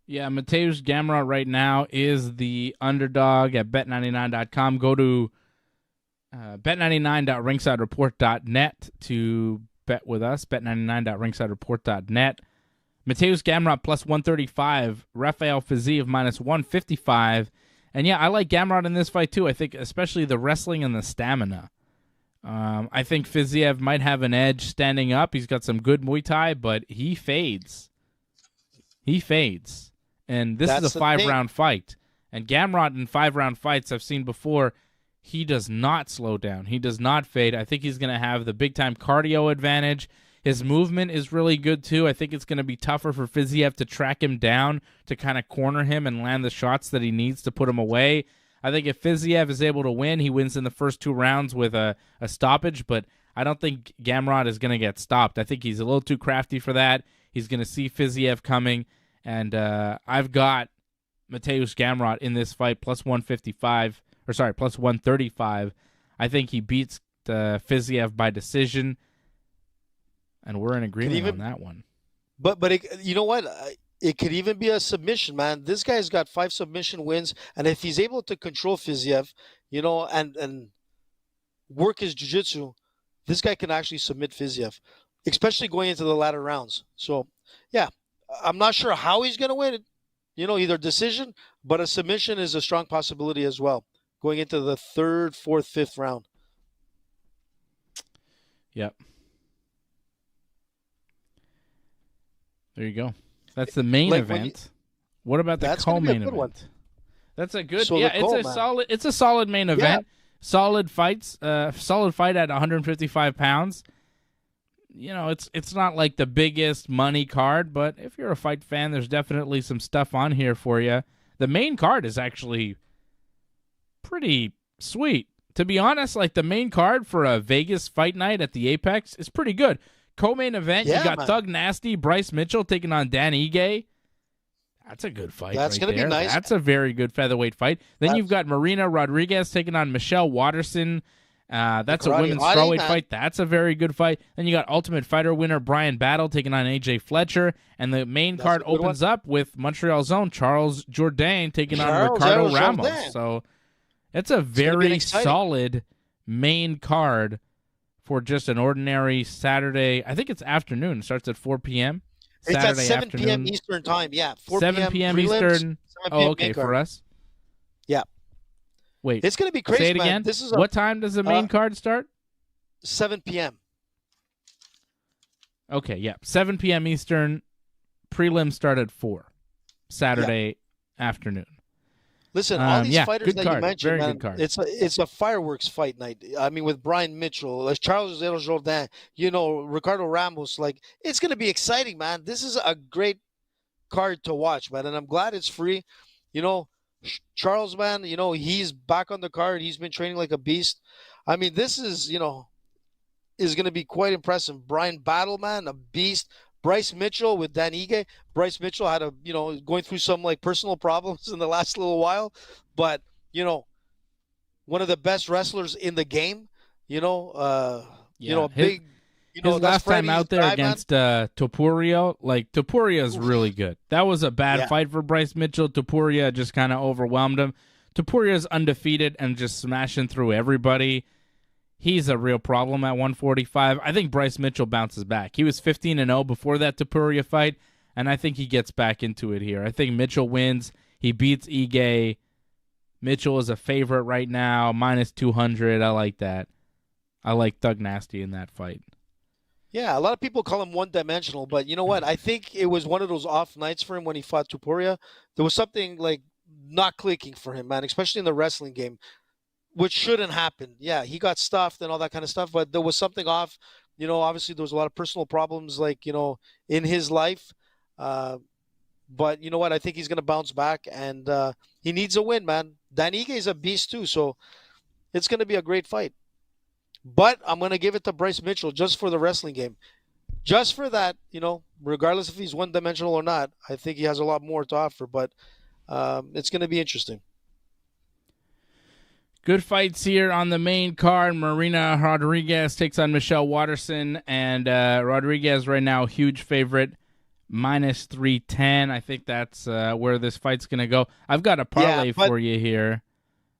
Yeah, Mateusz Gamrot right now is the underdog at bet99.com. Go to bet99.ringsidereport.net to bet with us. Bet99.ringsidereport.net. Mateusz Gamrot plus 135. Rafael Fiziev minus 155. And yeah, I like Gamrot in this fight too. I think especially the wrestling and the stamina. I think Fiziev might have an edge standing up. He's got some good Muay Thai, but he fades. And this is a 5-round fight. And Gamrot in 5-round fights I've seen before, he does not slow down. He does not fade. I think he's going to have the big-time cardio advantage. His movement is really good, too. I think it's going to be tougher for Fiziev to track him down, to kind of corner him and land the shots that he needs to put him away. I think if Fiziev is able to win, he wins in the first 2 rounds with a stoppage, but I don't think Gamrot is going to get stopped. I think he's a little too crafty for that. He's going to see Fiziev coming, and I've got Mateusz Gamrot in this fight plus 135. I think he beats Fiziev by decision. And we're in agreement on that one. But you know what? It could even be a submission, man. This guy's got 5 submission wins, and if he's able to control Fiziev, and work his jiu-jitsu, this guy can actually submit Fiziev, especially going into the latter rounds. So, yeah, I'm not sure how he's going to win it, either decision, but a submission is a strong possibility as well, going into the 3rd, 4th, 5th round. Yep. There you go. That's the main event. What about the co-main event? One. That's a good. So it's a solid main event. Yeah. Solid fights. Solid fight at 155 pounds. It's not like the biggest money card, but if you're a fight fan, there's definitely some stuff on here for you. The main card is actually pretty sweet. To be honest, like the main card for a Vegas fight night at the Apex is pretty good. Co-main event, you got Thug Nasty, Bryce Mitchell taking on Dan Ige. That's a good fight. That's going to be nice. That's a very good featherweight fight. Then you've got Marina Rodriguez taking on Michelle Watterson. That's a women's strawweight fight. That's a very good fight. Then you got Ultimate Fighter winner Brian Battle taking on AJ Fletcher. And the main card opens up with Montreal's own Charles Jourdain taking on Ricardo Ramos. So it's a very solid main card for just an ordinary Saturday. I think it's afternoon. It starts at 4 p.m. Saturday it's at 7 afternoon. p.m. Eastern time. Yeah, 4 7 p.m. Eastern. Okay, for us. Yeah. Wait, it's going to be crazy. Say it again. Man. What time does the main card start? 7 p.m. Okay, yeah, 7 p.m. Eastern. Prelims start at 4 Saturday afternoon. Listen, all these fighters that you mentioned, man, it's a fireworks fight night. I mean, with Brian Mitchell, Charles Jourdain, Ricardo Ramos, it's going to be exciting, man. This is a great card to watch, man, and I'm glad it's free. Charles, man, he's back on the card. He's been training like a beast. I mean, this is going to be quite impressive. Brian Battle, man, a beast. Bryce Mitchell with Dan Ige. Bryce Mitchell had going through some personal problems in the last little while, but one of the best wrestlers in the game. Big. His last time out there against Topuria, Topuria is really good. That was a bad fight for Bryce Mitchell. Topuria just kind of overwhelmed him. Topuria is undefeated and just smashing through everybody. He's a real problem at 145. I think Bryce Mitchell bounces back. He was 15-0 before that Topuria fight, and I think he gets back into it here. I think Mitchell wins. He beats Ige. Mitchell is a favorite right now, minus 200. I like that. I like Thug Nasty in that fight. Yeah, a lot of people call him one-dimensional, but you know what? I think it was one of those off nights for him when he fought Topuria. There was something not clicking for him, man, especially in the wrestling game, which shouldn't happen. Yeah, he got stuffed and all that kind of stuff, but there was something off. Obviously there was a lot of personal problems, in his life. But you know what? I think he's going to bounce back, and he needs a win, man. Dan Ige is a beast too, so it's going to be a great fight. But I'm going to give it to Bryce Mitchell just for the wrestling game. Just for that, regardless if he's one-dimensional or not, I think he has a lot more to offer, but it's going to be interesting. Good fights here on the main card. Marina Rodriguez takes on Michelle Watterson, and Rodriguez right now, huge favorite, minus 310. I think that's where this fight's going to go. I've got a parlay for you here.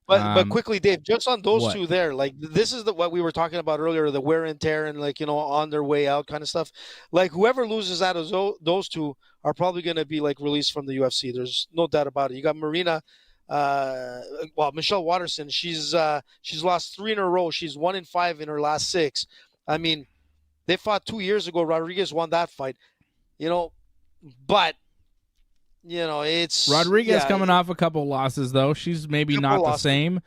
But quickly, Dave, just on those two there, this is what we were talking about earlier, the wear and tear and on their way out kind of stuff. Whoever loses out of those two are probably going to be released from the UFC. There's no doubt about it. You got Marina. Michelle Watterson, she's lost 3 in a row. She's 1-5 in her last 6. I mean, they fought 2 years ago. Rodriguez won that fight, but it's Rodriguez coming off a couple losses though. She's maybe not the same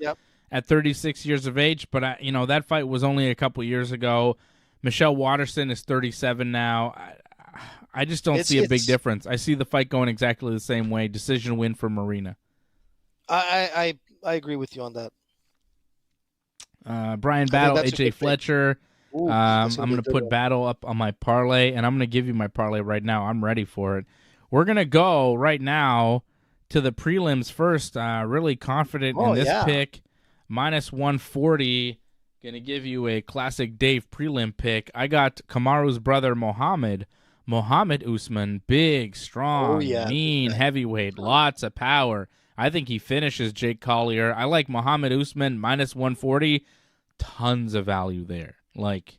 at 36 years of age, but that fight was only a couple years ago. Michelle Watterson is 37 now. I just don't see a big difference. I see the fight going exactly the same way. Decision win for Marina. I agree with you on that. Brian Battle, AJ Fletcher. I'm going to put Battle up on my parlay, and I'm going to give you my parlay right now. I'm ready for it. We're going to go right now to the prelims first. Really confident in this pick. Minus 140. Gonna give you a classic Dave prelim pick. I got Kamaru's brother Mohammed Usman, big, strong, mean heavyweight, lots of power. I think he finishes Jake Collier. I like Mohammed Usman minus 140. Tons of value there, like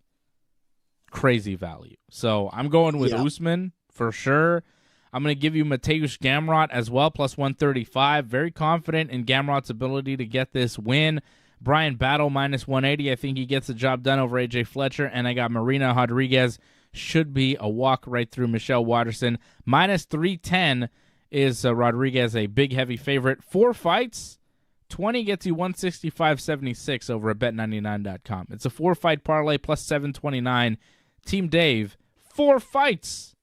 crazy value. So I'm going with Usman for sure. I'm going to give you Mateusz Gamrot as well, plus 135. Very confident in Gamrot's ability to get this win. Brian Battle, minus 180. I think he gets the job done over AJ Fletcher. And I got Marina Rodriguez. Should be a walk right through Michelle Watterson. Minus 310 is Rodriguez, a big, heavy favorite. 4 fights, 20 gets you 165.76 over at bet99.com. It's a 4-fight parlay plus 729. Team Dave, 4 fights.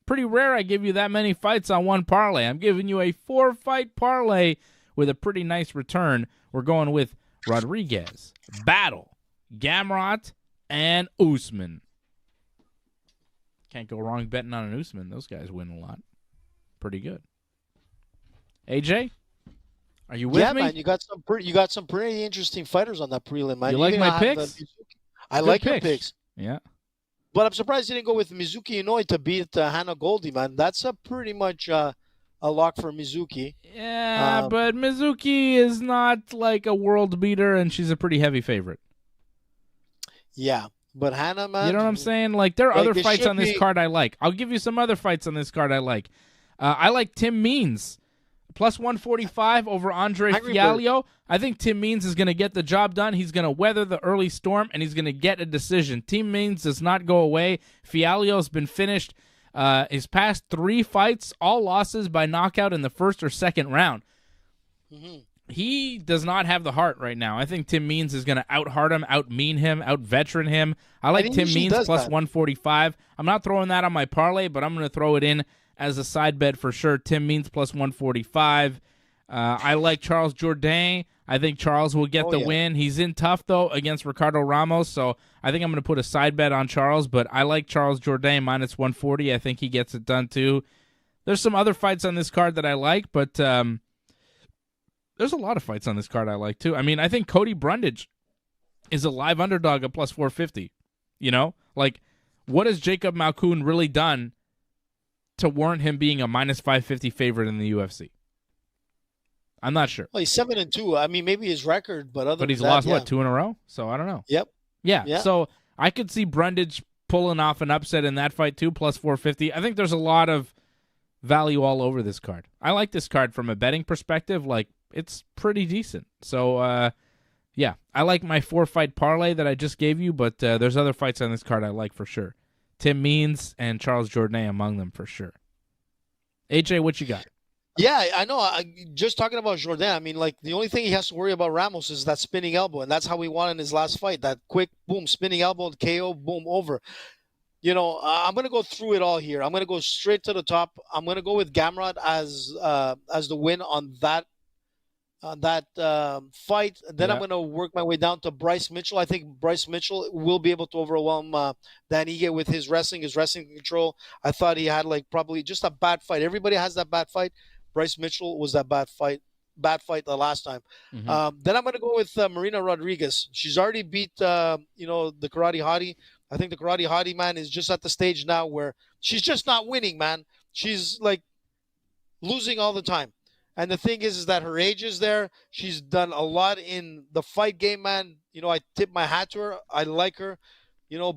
Pretty rare I give you that many fights on one parlay. I'm giving you a 4-fight parlay with a pretty nice return. We're going with Rodriguez, Battle, Gamrot, and Usman. Can't go wrong betting on an Usman. Those guys win a lot. Pretty good. AJ, are you with me? Yeah, man. You got some pretty interesting fighters on that prelim, man. You like my picks? I like your picks. Yeah. But I'm surprised you didn't go with Mizuki Inoue to beat Hannah Goldie, man. That's a pretty much a lock for Mizuki. Yeah, but Mizuki is not like a world beater, and she's a pretty heavy favorite. Yeah, but Hannah, man. You know what I'm saying? Like, there are other fights on this card I like. I'll give you some other fights on this card I like. I like Tim Means, plus 145 over Andre Fialho. I think Tim Means is going to get the job done. He's going to weather the early storm, and he's going to get a decision. Tim Means does not go away. Fialho's been finished his past 3 fights, all losses by knockout in the first or second round. Mm-hmm. He does not have the heart right now. I think Tim Means is going to out-heart him, out-mean him, out-veteran him. I like Tim Means plus 145. I'm not throwing that on my parlay, but I'm going to throw it in as a side bet for sure. Tim Means plus 145. I like Charles Jourdain. I think Charles will get the win. He's in tough, though, against Ricardo Ramos, so I think I'm going to put a side bet on Charles, but I like Charles Jourdain minus 140. I think he gets it done, too. There's some other fights on this card that I like, but there's a lot of fights on this card I like, too. I mean, I think Cody Brundage is a live underdog at plus 450. You know? Like, what has Jacob Malkoun really done to warrant him being a minus 550 favorite in the UFC? I'm not sure. Well, he's 7-2. I mean, maybe his record, but he's lost, what, 2 in a row? So I don't know. Yep. Yeah. So I could see Brundage pulling off an upset in that fight, too, plus 450. I think there's a lot of value all over this card. I like this card from a betting perspective. Like, it's pretty decent. So, yeah, I like my 4-fight parlay that I just gave you, but there's other fights on this card I like for sure. Tim Means and Charles Jourdain among them for sure. AJ, what you got? Yeah, I know. Just talking about Jourdain, I mean, like, the only thing he has to worry about Ramos is that spinning elbow, and that's how he won in his last fight. That quick, boom, spinning elbow, KO, boom, over. You know, I'm going to go through it all here. I'm going to go straight to the top. I'm going to go with Gamrot as the win on that fight. Then I'm going to work my way down to Bryce Mitchell. I think Bryce Mitchell will be able to overwhelm Dan Ige with his wrestling control. I thought he had like probably just a bad fight. Everybody has that bad fight. Bryce Mitchell was that bad fight the last time. Mm-hmm. Then I'm going to go with Marina Rodriguez. She's already beat the Karate Hottie. I think the Karate Hottie, man, is just at the stage now where she's just not winning, man. She's like losing all the time. And the thing is that her age is there. She's done a lot in the fight game, man. You know, I tip my hat to her. I like her,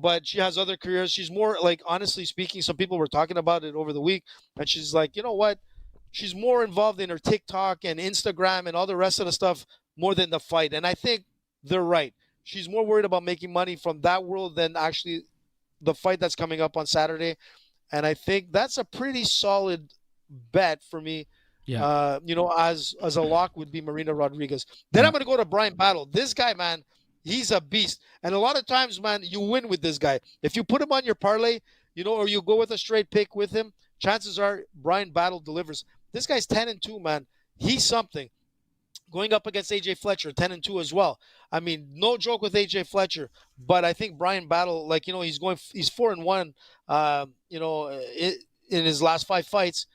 but she has other careers. She's more like, honestly speaking, some people were talking about it over the week. And she's like, you know what? She's more involved in her TikTok and Instagram and all the rest of the stuff more than the fight. And I think they're right. She's more worried about making money from that world than actually the fight that's coming up on Saturday. And I think that's a pretty solid bet for me. Yeah. As a lock would be Marina Rodriguez. Then I'm going to go to Brian Battle. This guy, man, he's a beast. And a lot of times, man, you win with this guy. If you put him on your parlay, or you go with a straight pick with him, chances are Brian Battle delivers. This guy's 10-2, man. He's something. Going up against AJ Fletcher, 10-2 as well. I mean, no joke with AJ Fletcher, but I think Brian Battle, he's 4-1, in his last 5 fights.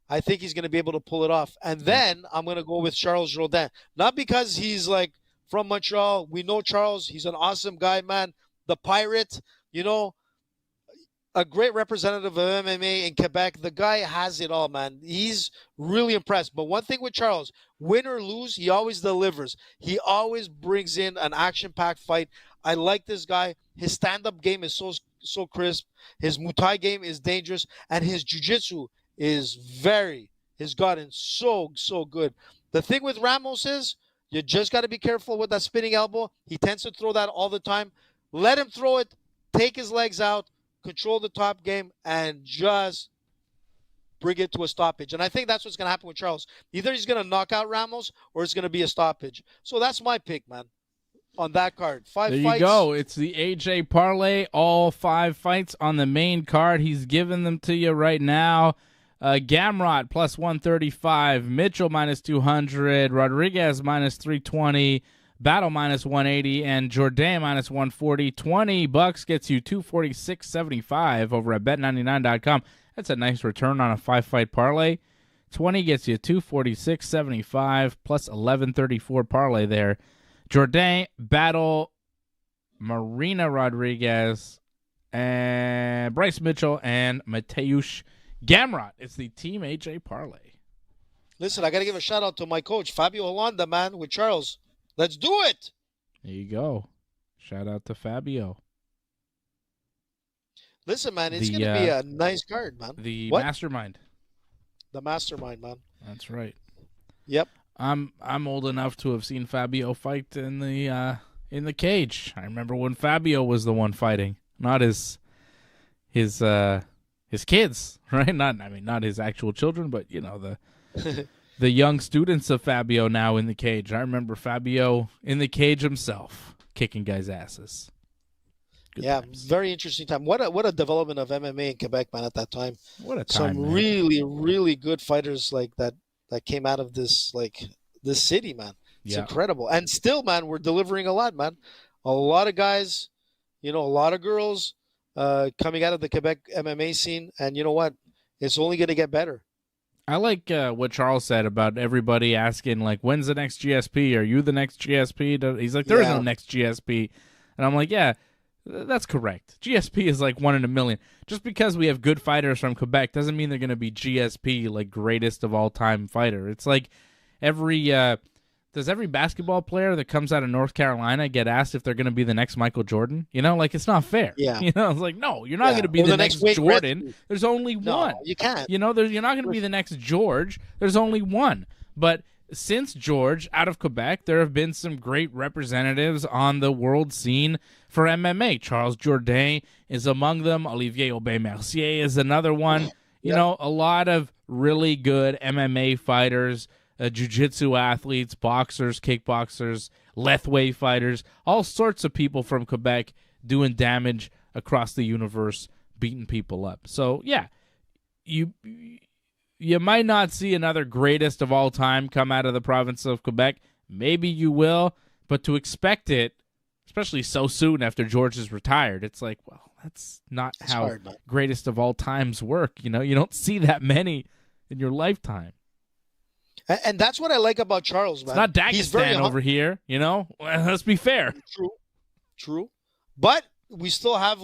I think he's going to be able to pull it off. And then I'm going to go with Charles Jourdain. Not because he's like from Montreal. We know Charles. He's an awesome guy, man. The Pirate, a great representative of MMA in Quebec. The guy has it all, man. He's really impressed. But one thing with Charles, win or lose, he always delivers. He always brings in an action-packed fight. I like this guy. His stand-up game is so crisp. His Muay Thai game is dangerous, and his jiu-jitsu has gotten so good. The thing with Ramos is you just got to be careful with that spinning elbow. He tends to throw that all the time. Let him throw it. Take his legs out. Control the top game, and just bring it to a stoppage. And I think that's what's going to happen with Charles. Either he's going to knock out Ramos or it's going to be a stoppage. So that's my pick, man, on that card. 5 there fights. You go. It's the AJ Parlay, all 5 fights on the main card. He's giving them to you right now. Gamrot plus 135, Mitchell minus 200, Rodriguez minus 320, Battle minus 180, and Jourdain minus 140. $20 gets you 246.75 over at bet99.com. That's a nice return on a 5-fight parlay. 20 gets you 246.75 plus 1134 parlay there. Jourdain, Battle, Marina Rodriguez, and Bryce Mitchell, and Mateusz Gamrot. It's the Team AJ parlay. Listen, I got to give a shout out to my coach, Fabio Holanda, man, with Charles. Let's do it. There you go. Shout out to Fabio. Listen, man, it's going to be a nice card, man. The mastermind. The mastermind, man. That's right. Yep. I'm old enough to have seen Fabio fight in the cage. I remember when Fabio was the one fighting, not his kids, right? Not his actual children, but the young students of Fabio now in the cage. I remember Fabio in the cage himself, kicking guys' asses. Good times. Very interesting time. What a development of MMA in Quebec, man, at that time. What a time, Some man. really, really good fighters like that came out of this city, man. It's incredible. And still, man, we're delivering a lot, man. A lot of guys, a lot of girls coming out of the Quebec MMA scene. And you know what? It's only going to get better. I like what Charles said about everybody asking, like, when's the next GSP? Are you the next GSP? He's like, there is no next GSP. And I'm like, yeah, that's correct. GSP is like 1 in a million. Just because we have good fighters from Quebec doesn't mean they're going to be GSP, like greatest of all time fighter. It's like does every basketball player that comes out of North Carolina get asked if they're going to be the next Michael Jordan? It's not fair. Yeah. It's like, no, you're not going to be the next Jordan. There's only one. You can't. You're not going to be the next George. There's only one. But since George, out of Quebec, there have been some great representatives on the world scene for MMA. Charles Jourdain is among them. Olivier Aubin-Mercier is another one. A lot of really good MMA fighters, jiu-jitsu athletes, boxers, kickboxers, Lethway fighters, all sorts of people from Quebec doing damage across the universe, beating people up. So, yeah, you might not see another greatest of all time come out of the province of Quebec. Maybe you will, but to expect it, especially so soon after George is retired, it's like, well, that's not how greatest of all times work. You don't see that many in your lifetime. And that's what I like about Charles, man. It's not Dagestan over here, Let's be fair. True. But we still have,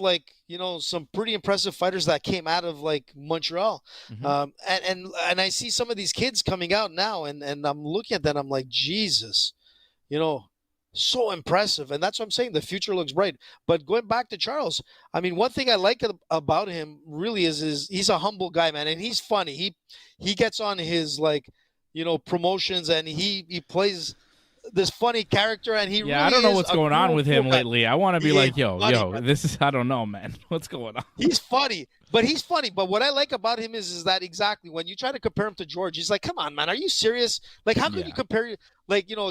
some pretty impressive fighters that came out of, Montreal. Mm-hmm. And I see some of these kids coming out now, and I'm looking at them, I'm like, Jesus, so impressive. And that's what I'm saying. The future looks bright. But going back to Charles, one thing I like about him really is he's a humble guy, man. And he's funny. He gets on his, promotions, and he plays this funny character, and he really I don't know what's going on with him guy. Lately. I want to be like, funny, this is, I don't know, man. What's going on? He's funny. But what I like about him is that exactly when you try to compare him to George, he's like, come on, man, are you serious? Like, how could you compare,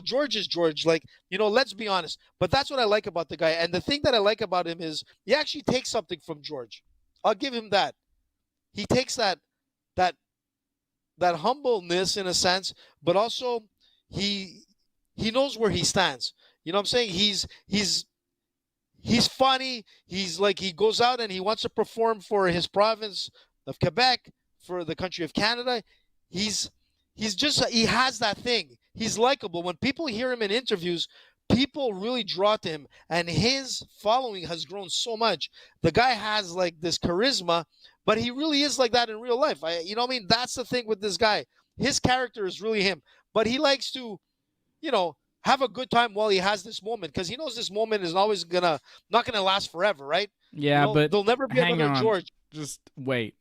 George is George, let's be honest. But that's what I like about the guy. And the thing that I like about him is he actually takes something from George. I'll give him that. He takes that humbleness in a sense, but also he knows where he stands. You know what I'm saying? He's funny. He's he goes out and he wants to perform for his province of Quebec, for the country of Canada. He has that thing. He's likable. When people hear him in interviews, people really draw to him, and his following has grown so much. The guy has like this charisma, but he really is like that in real life. You know what I mean? That's the thing with this guy. His character is really him, but he likes to, have a good time while he has this moment, because he knows this moment is always not gonna last forever, right? Yeah, but there'll never be hang another on. George. Just wait.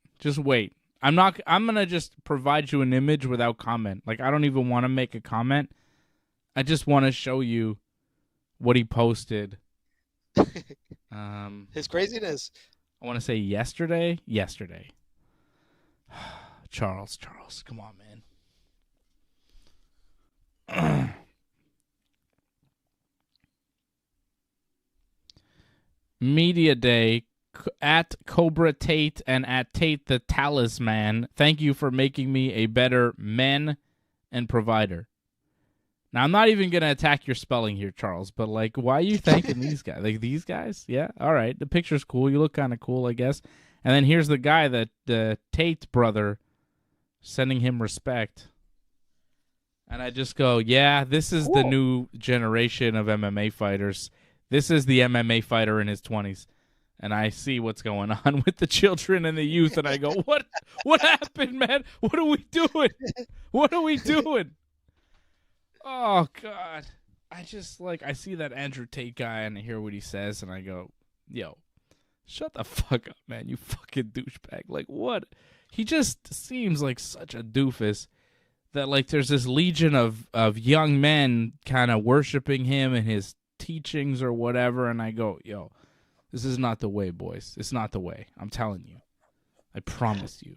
I'm gonna just provide you an image without comment. Like, I don't even want to make a comment. I just want to show you what he posted. His craziness. I want to say yesterday. Charles, come on, man. Media Day at Cobra Tate and at Tate the Talisman. Thank you for making me a better man and provider. Now, I'm not even going to attack your spelling here, Charles, but, like, why are you thanking these guys? Like, these guys? Yeah, all right. The picture's cool. You look kind of cool, I guess. And then here's the guy, the Tate brother, sending him respect. And I just go, yeah, this is the new generation of MMA fighters. This is the MMA fighter in his 20s. And I see what's going on with the children and the youth, and I go, what happened, man? What are we doing? What are we doing? Oh, God. I just, I see that Andrew Tate guy, and I hear what he says, and I go, yo, shut the fuck up, man, you fucking douchebag. Like, what? He just seems like such a doofus that, there's this legion of young men kind of worshiping him and his teachings or whatever, and I go, yo, this is not the way, boys. It's not the way. I'm telling you. I promise you.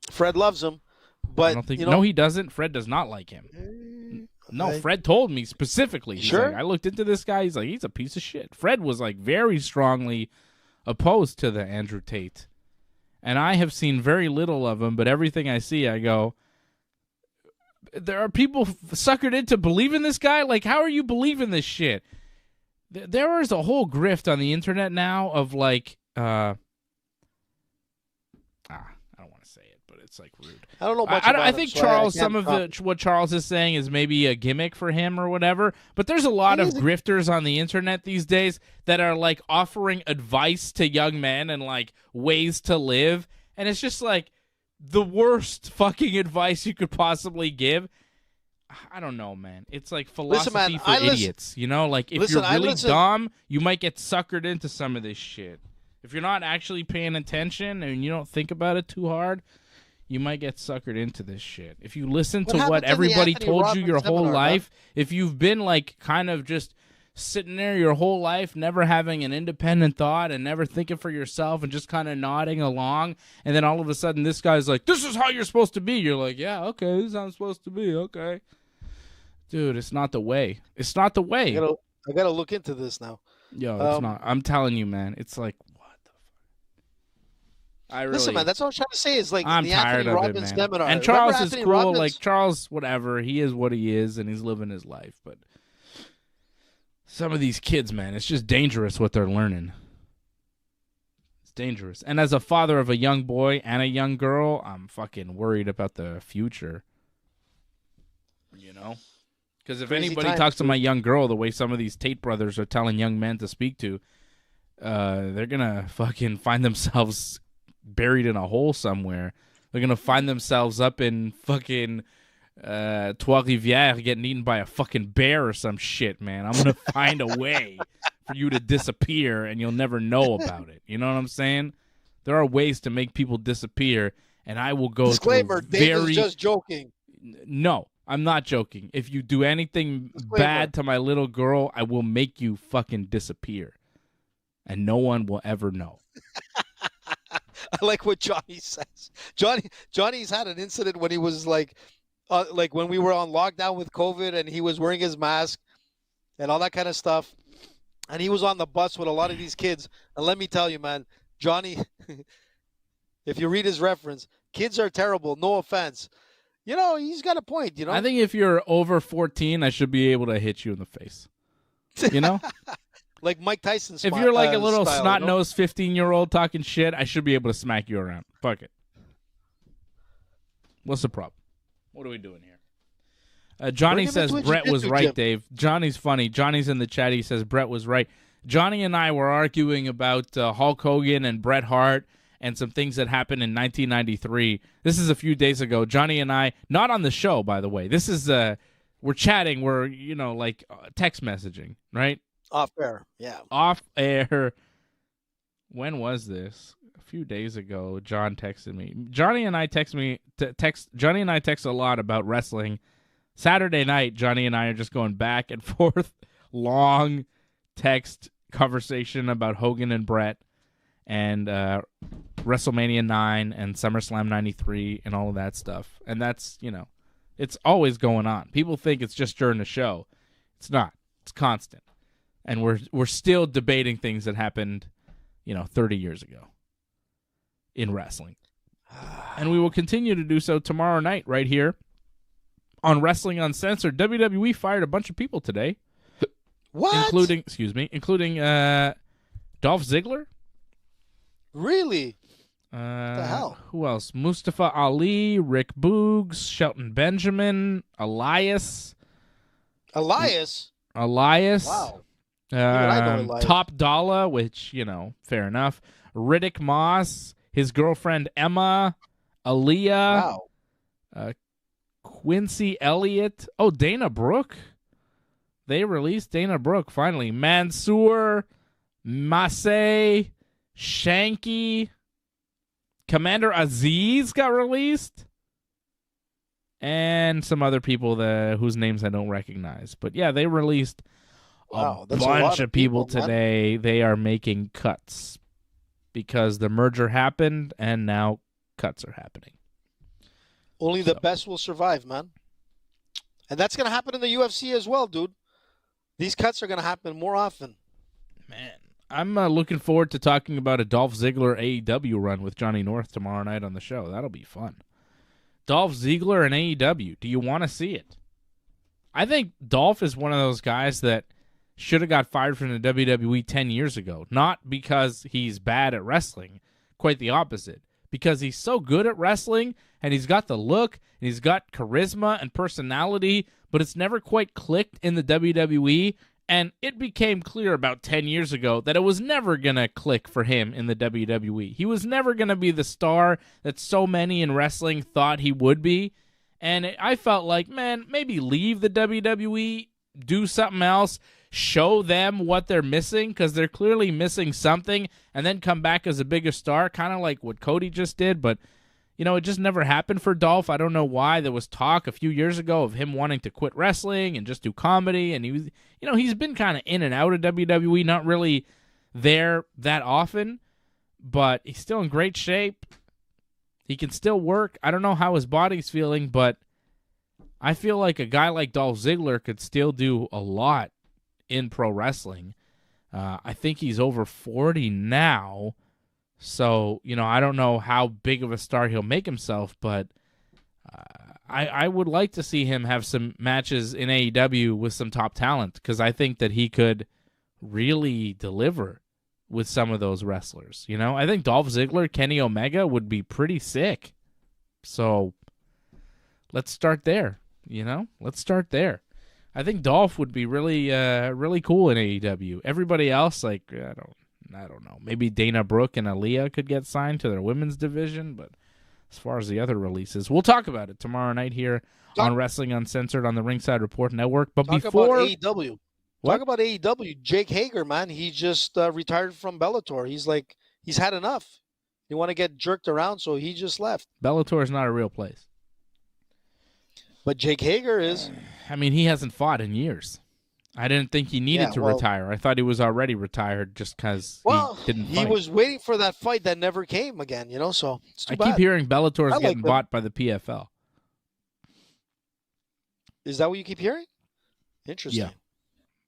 Fred loves him, but I don't think. No, he doesn't. Fred does not like him. No, Fred told me specifically. He's sure. I looked into this guy. He's he's a piece of shit. Fred was very strongly opposed to the Andrew Tate, and I have seen very little of him. But everything I see, I go, there are people suckered into believing this guy. Like, how are you believing this shit? There is a whole grift on the internet now of I don't want to say it, but it's rude. I don't know much about I think him, Charles, what Charles is saying is maybe a gimmick for him or whatever, but there's a lot of grifters on the internet these days that are offering advice to young men and ways to live, and it's just the worst fucking advice you could possibly give. I don't know, man. It's philosophy for idiots. If you're really dumb, you might get suckered into some of this shit. If you're not actually paying attention and you don't think about it too hard, you might get suckered into this shit. If you listen to what everybody told you your whole life, if you've been kind of just sitting there your whole life, never having an independent thought and never thinking for yourself and just kind of nodding along, and then all of a sudden this guy's like, this is how you're supposed to be. You're yeah, okay, this is how I'm supposed to be, okay. Dude, it's not the way. It's not the way. I gotta look into this now. Yo, it's not. I'm telling you, man. It's what the fuck? Listen, man, that's what I was trying to say is I'm the tired Anthony of Robbins it, man. seminar. And Charles is cool. Robbins? Charles, whatever. He is what he is, and he's living his life. But some of these kids, man, it's just dangerous what they're learning. It's dangerous. And as a father of a young boy and a young girl, I'm fucking worried about the future. Because if anybody talks to my young girl the way some of these Tate brothers are telling young men to speak to, they're going to fucking find themselves buried in a hole somewhere. They're going to find themselves up in fucking Trois-Rivières getting eaten by a fucking bear or some shit, man. I'm going to find a way for you to disappear and you'll never know about it. You know what I'm saying? There are ways to make people disappear, and I will go Disclaimer, Dave is just joking. No. I'm not joking. If you do anything bad to my little girl, I will make you fucking disappear. And no one will ever know. I like what Johnny says. Johnny's had an incident when he was when we were on lockdown with COVID and he was wearing his mask and all that kind of stuff. And he was on the bus with a lot of these kids. And let me tell you, man, Johnny, if you read his reference, kids are terrible. No offense. He's got a point, I think if you're over 14, I should be able to hit you in the face. Like Mike Tyson If you're a little style, snot-nosed 15-year-old talking shit, I should be able to smack you around. Fuck it. What's the problem? What are we doing here? Johnny says Brett was right, Dave. Johnny's funny. Johnny's in the chat. He says Brett was right. Johnny and I were arguing about Hulk Hogan and Bret Hart and some things that happened in 1993. This is a few days ago. Johnny and I, not on the show, by the way. This is we're chatting. We're like text messaging, right? Off air, yeah. Off air. When was this? A few days ago. John texted me. Johnny and I text a lot about wrestling. Saturday night, Johnny and I are just going back and forth, long text conversation about Hogan and Bret and WrestleMania 9 and SummerSlam 93 and all of that stuff. And that's, it's always going on. People think it's just during the show. It's not. It's constant. And we're still debating things that happened, 30 years ago in wrestling. And we will continue to do so tomorrow night right here on Wrestling Uncensored. WWE fired a bunch of people today. What? Including Dolph Ziggler. Really? What the hell? Who else? Mustafa Ali, Rick Boogs, Shelton Benjamin, Elias. Wow. Top Dollar, which, fair enough. Riddick Moss, his girlfriend Emma, Aaliyah. Wow. Quincy Elliott. Oh, Dana Brooke. They released Dana Brooke, finally. Mansoor, Massey, Shanky, Commander Aziz got released, and some other people whose names I don't recognize. But, yeah, they released a bunch of people today. Man. They are making cuts because the merger happened, and now cuts are happening. Only the best will survive, man. And that's going to happen in the UFC as well, dude. These cuts are going to happen more often. Man, I'm looking forward to talking about a Dolph Ziggler AEW run with Johnny North tomorrow night on the show. That'll be fun. Dolph Ziggler and AEW. Do you want to see it? I think Dolph is one of those guys that should have got fired from the WWE 10 years ago. Not because he's bad at wrestling. Quite the opposite. Because he's so good at wrestling, and he's got the look, and he's got charisma and personality, but it's never quite clicked in the WWE, and it became clear about 10 years ago that it was never going to click for him in the WWE. He was never going to be the star that so many in wrestling thought he would be, and I felt like, man, maybe leave the WWE, do something else, show them what they're missing, because they're clearly missing something, and then come back as a bigger star, kind of like what Cody just did, but it just never happened for Dolph. I don't know why. There was talk a few years ago of him wanting to quit wrestling and just do comedy, and he was, he's been kind of in and out of WWE, not really there that often, but he's still in great shape. He can still work. I don't know how his body's feeling, but I feel like a guy like Dolph Ziggler could still do a lot in pro wrestling. I think he's over 40 now, so I don't know how big of a star he'll make himself, but I would like to see him have some matches in AEW with some top talent, because I think that he could really deliver with some of those wrestlers. I think Dolph Ziggler, Kenny Omega would be pretty sick. So let's start there. Let's start there. I think Dolph would be really, really cool in AEW. Everybody else, I don't know. Maybe Dana Brooke and Aaliyah could get signed to their women's division, but as far as the other releases, we'll talk about it tomorrow night here on Wrestling Uncensored on the Ringside Report Network. But talk about AEW. Talk about AEW. Jake Hager, man, he just retired from Bellator. He's had enough. You want to get jerked around, so he just left. Bellator is not a real place. But Jake Hager is. I mean, he hasn't fought in years. I didn't think he needed to retire. I thought he was already retired just because he didn't fight. He was waiting for that fight that never came again, so it's too bad. Keep hearing Bellator's getting bought by the PFL. Is that what you keep hearing? Interesting. Yeah.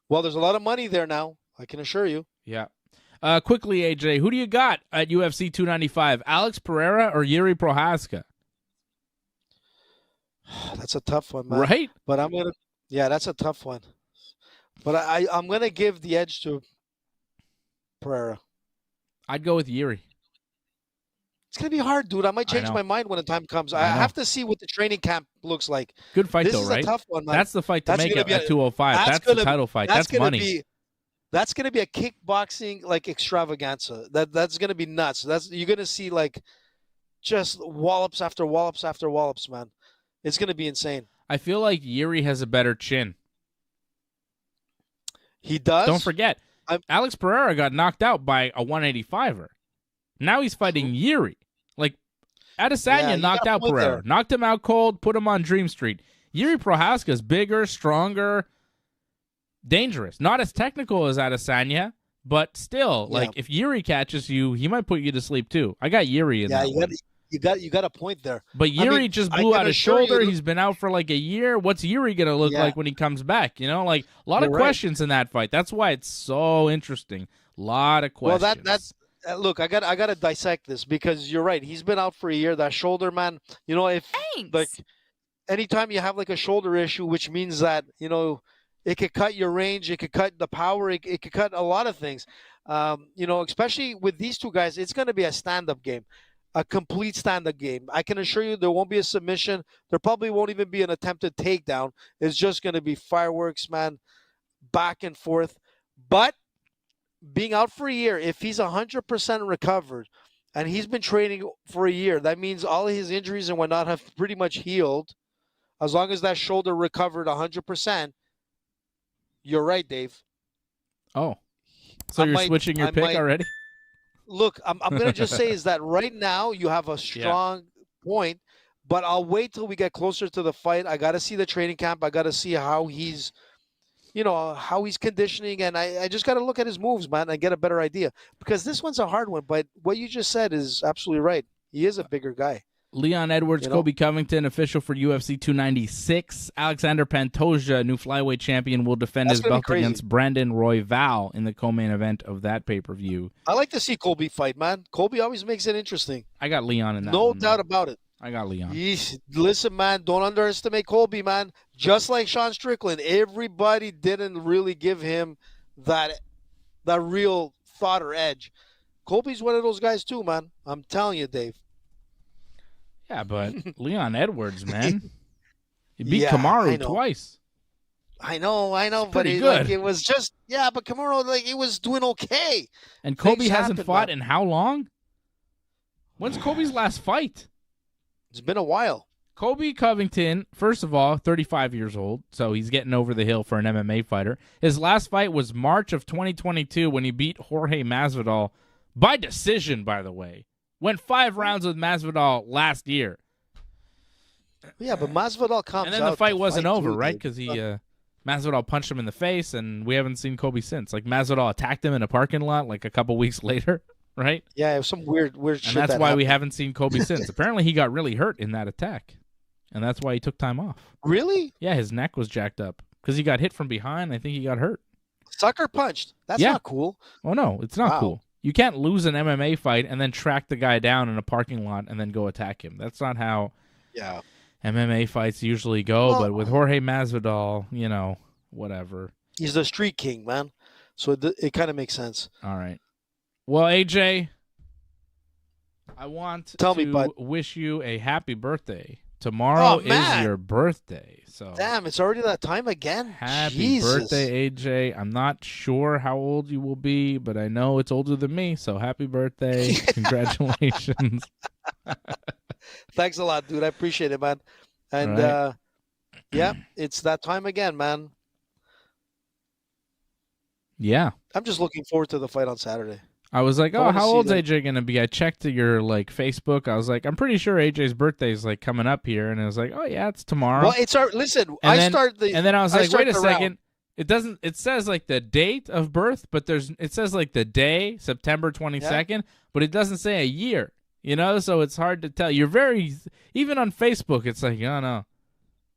Well, there's a lot of money there now, I can assure you. Yeah. Quickly, AJ, who do you got at UFC 295? Alex Pereira or Yuri Prohaska? That's a tough one, man. Right? But that's a tough one. But I'm going to give the edge to Pereira. I'd go with Yuri. It's going to be hard, dude. I might change my mind when the time comes. I have to see what the training camp looks like. Good fight, this though, is right? a tough one, man. That's the fight to make it at 205. That's the title fight. That's money. That's going to be a kickboxing like extravaganza. That's going to be nuts. You're going to see like just wallops after wallops after wallops, man. It's going to be insane. I feel like Yuri has a better chin. He does. Don't forget, Alex Pereira got knocked out by a 185er. Now he's fighting Yuri. Like, Adesanya knocked out Pereira. Knocked him out cold, put him on Dream Street. Yuri Prohaska's bigger, stronger, dangerous. Not as technical as Adesanya, but still, like, if Yuri catches you, he might put you to sleep, too. I got Yuri in that one. You got a point there. But Yuri just blew out his shoulder. He's been out for like a year. What's Yuri going to look like when he comes back? You know, like a lot of questions in that fight. That's why it's so interesting. A lot of questions. Well, that's look, I got to dissect this because you're right. He's been out for a year. That shoulder, man, you know, like anytime you have like a shoulder issue, which means that, you know, it could cut your range, it could cut the power, it could cut a lot of things. You know, especially with these two guys, it's going to be a stand-up game. A complete stand-up game. I can assure you there won't be a submission. There probably won't even be an attempted takedown. It's just going to be fireworks, man, back and forth. But being out for a year, if he's 100% recovered and he's been training for a year, that means all of his injuries and whatnot have pretty much healed. As long as that shoulder recovered 100%, you're right, Dave. Oh, so you're switching your pick already? Look, I'm going to just say is that right now you have a strong point, but I'll wait till we get closer to the fight. I got to see the training camp. I got to see how he's, you know, how he's conditioning. And I just got to look at his moves, man, and get a better idea. Because this one's a hard one, but what you just said is absolutely right. He is a bigger guy. Leon Edwards, Kobe Covington, official for UFC 296. Alexander Pantoja, new flyweight champion, will defend his belt against Brandon Royval in the co-main event of that pay-per-view. I like to see Colby fight, man. Colby always makes it interesting. I got Leon in that No one, doubt about it. I got Leon. Listen, man, don't underestimate Colby, man. Just like Sean Strickland, everybody didn't really give him that real thought or edge. Colby's one of those guys too, man. I'm telling you, Dave. Yeah, but Leon Edwards, man. He beat Kamaru twice. I know, but it was just, but Kamaru, like, it was doing okay. And Kobe hasn't fought in how long? When's Kobe's last fight? It's been a while. Kobe Covington, first of all, 35 years old, so he's getting over the hill for an MMA fighter. His last fight was March of 2022 when he beat Jorge Masvidal by decision, by the way. Went 5 rounds with Masvidal last year. Yeah, but Masvidal comes out. And then the fight wasn't over, right? Because Masvidal punched him in the face, and we haven't seen Kobe since. Like, Masvidal attacked him in a parking lot like a couple weeks later, right? Yeah, it was some weird shit. And that's why we haven't seen Kobe since. Apparently, he got really hurt in that attack, and that's why he took time off. Really? Yeah, his neck was jacked up because he got hit from behind. I think he got hurt. Sucker punched. That's not cool. Oh, no, it's not cool. You can't lose an MMA fight and then track the guy down in a parking lot and then go attack him. That's not how MMA fights usually go. But with Jorge Masvidal, you know, whatever. He's the street king, man. So it kind of makes sense. All right. Well, AJ, I want to wish you a happy birthday. Tomorrow is your birthday. So damn, it's already that time again. Happy birthday, AJ. I'm not sure how old you will be, but I know it's older than me, so happy birthday. Congratulations. Thanks a lot, dude. I appreciate it, man. And it's that time again, man. Yeah. I'm just looking forward to the fight on Saturday. I was like, how old's AJ going to be? I checked your Facebook. I was like, I'm pretty sure AJ's birthday is like coming up here. And I was like, oh yeah, it's tomorrow. Well, it's listen, and then I was like, wait a second. It says like the date of birth, but it says like the day, September 22nd, but it doesn't say a year, you know? So it's hard to tell. Even on Facebook, it's like, oh no,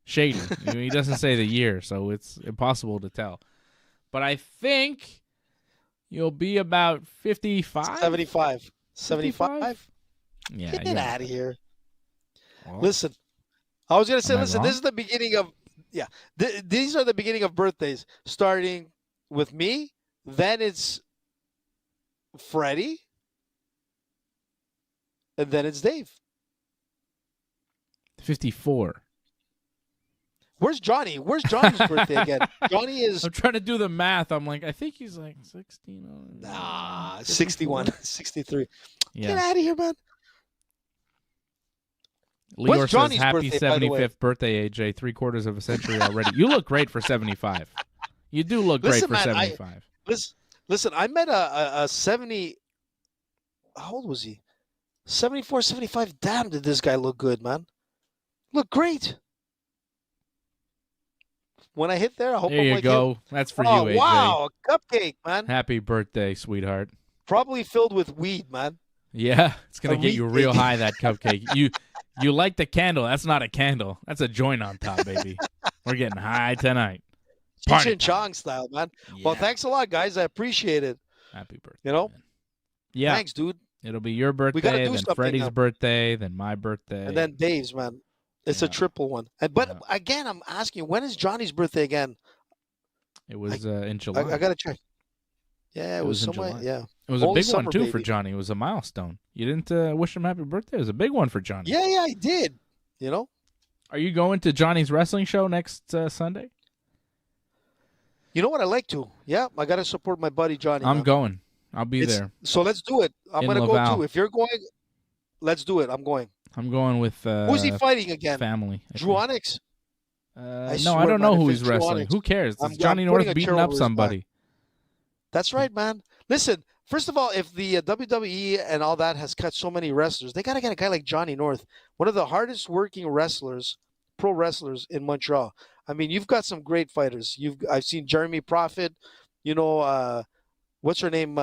shady. He doesn't say the year, so it's impossible to tell. But I think you'll be about 55? 75. 75? Yeah. Get out of here. Well, listen, I was going to say, this is the beginning of, these are the beginning of birthdays, starting with me, then it's Freddie, And then it's Dave. 54. Where's Johnny? Where's Johnny's birthday again? Johnny is... I'm trying to do the math. I'm like, I think he's like 16. 61, 63. Yeah. Get out of here, man. Lior says, happy 75th birthday, AJ. 3/4 of a century already. You look great for 75. You do look great for 75. Listen, I met a 70... How old was he? 74, 75. Damn, did this guy look good, man. Look great. When I hit there, I hope there I'm you like go. him. That's for you, AJ. Wow, a cupcake, man. Happy birthday, sweetheart. Probably filled with weed, man. Yeah, it's going to get you real high, that cupcake. You like the candle. That's not a candle. That's a joint on top, baby. We're getting high tonight. Cheech and Chong style, man. Yeah. Well, thanks a lot, guys. I appreciate it. Happy birthday. You know? Man. Yeah. Thanks, dude. It'll be your birthday, then Freddie's birthday, then my birthday. And then Dave's, man. It's a triple one. But again, I'm asking, when is Johnny's birthday again? It was in July. I got to check. Yeah, it was somewhere. July. Yeah. It was a big one, too, for Johnny. It was a milestone. You didn't wish him happy birthday? It was a big one for Johnny. Yeah, I did. You know? Are you going to Johnny's wrestling show next Sunday? You know what? I like to. Yeah, I got to support my buddy Johnny. I'm going. I'll be there. So let's do it. I'm going to go, too. If you're going, let's do it. I'm going. I'm going with who's he fighting again? Family. Drew Onyx? No, I don't know who he's wrestling. Onyx, who cares? It's Johnny North beating up somebody. That's right, man. Listen, first of all, if the WWE and all that has cut so many wrestlers, they got to get a guy like Johnny North, one of the hardest working wrestlers, pro wrestlers in Montreal. I mean, you've got some great fighters. I've seen Jeremy Prophet, you know, what's her name?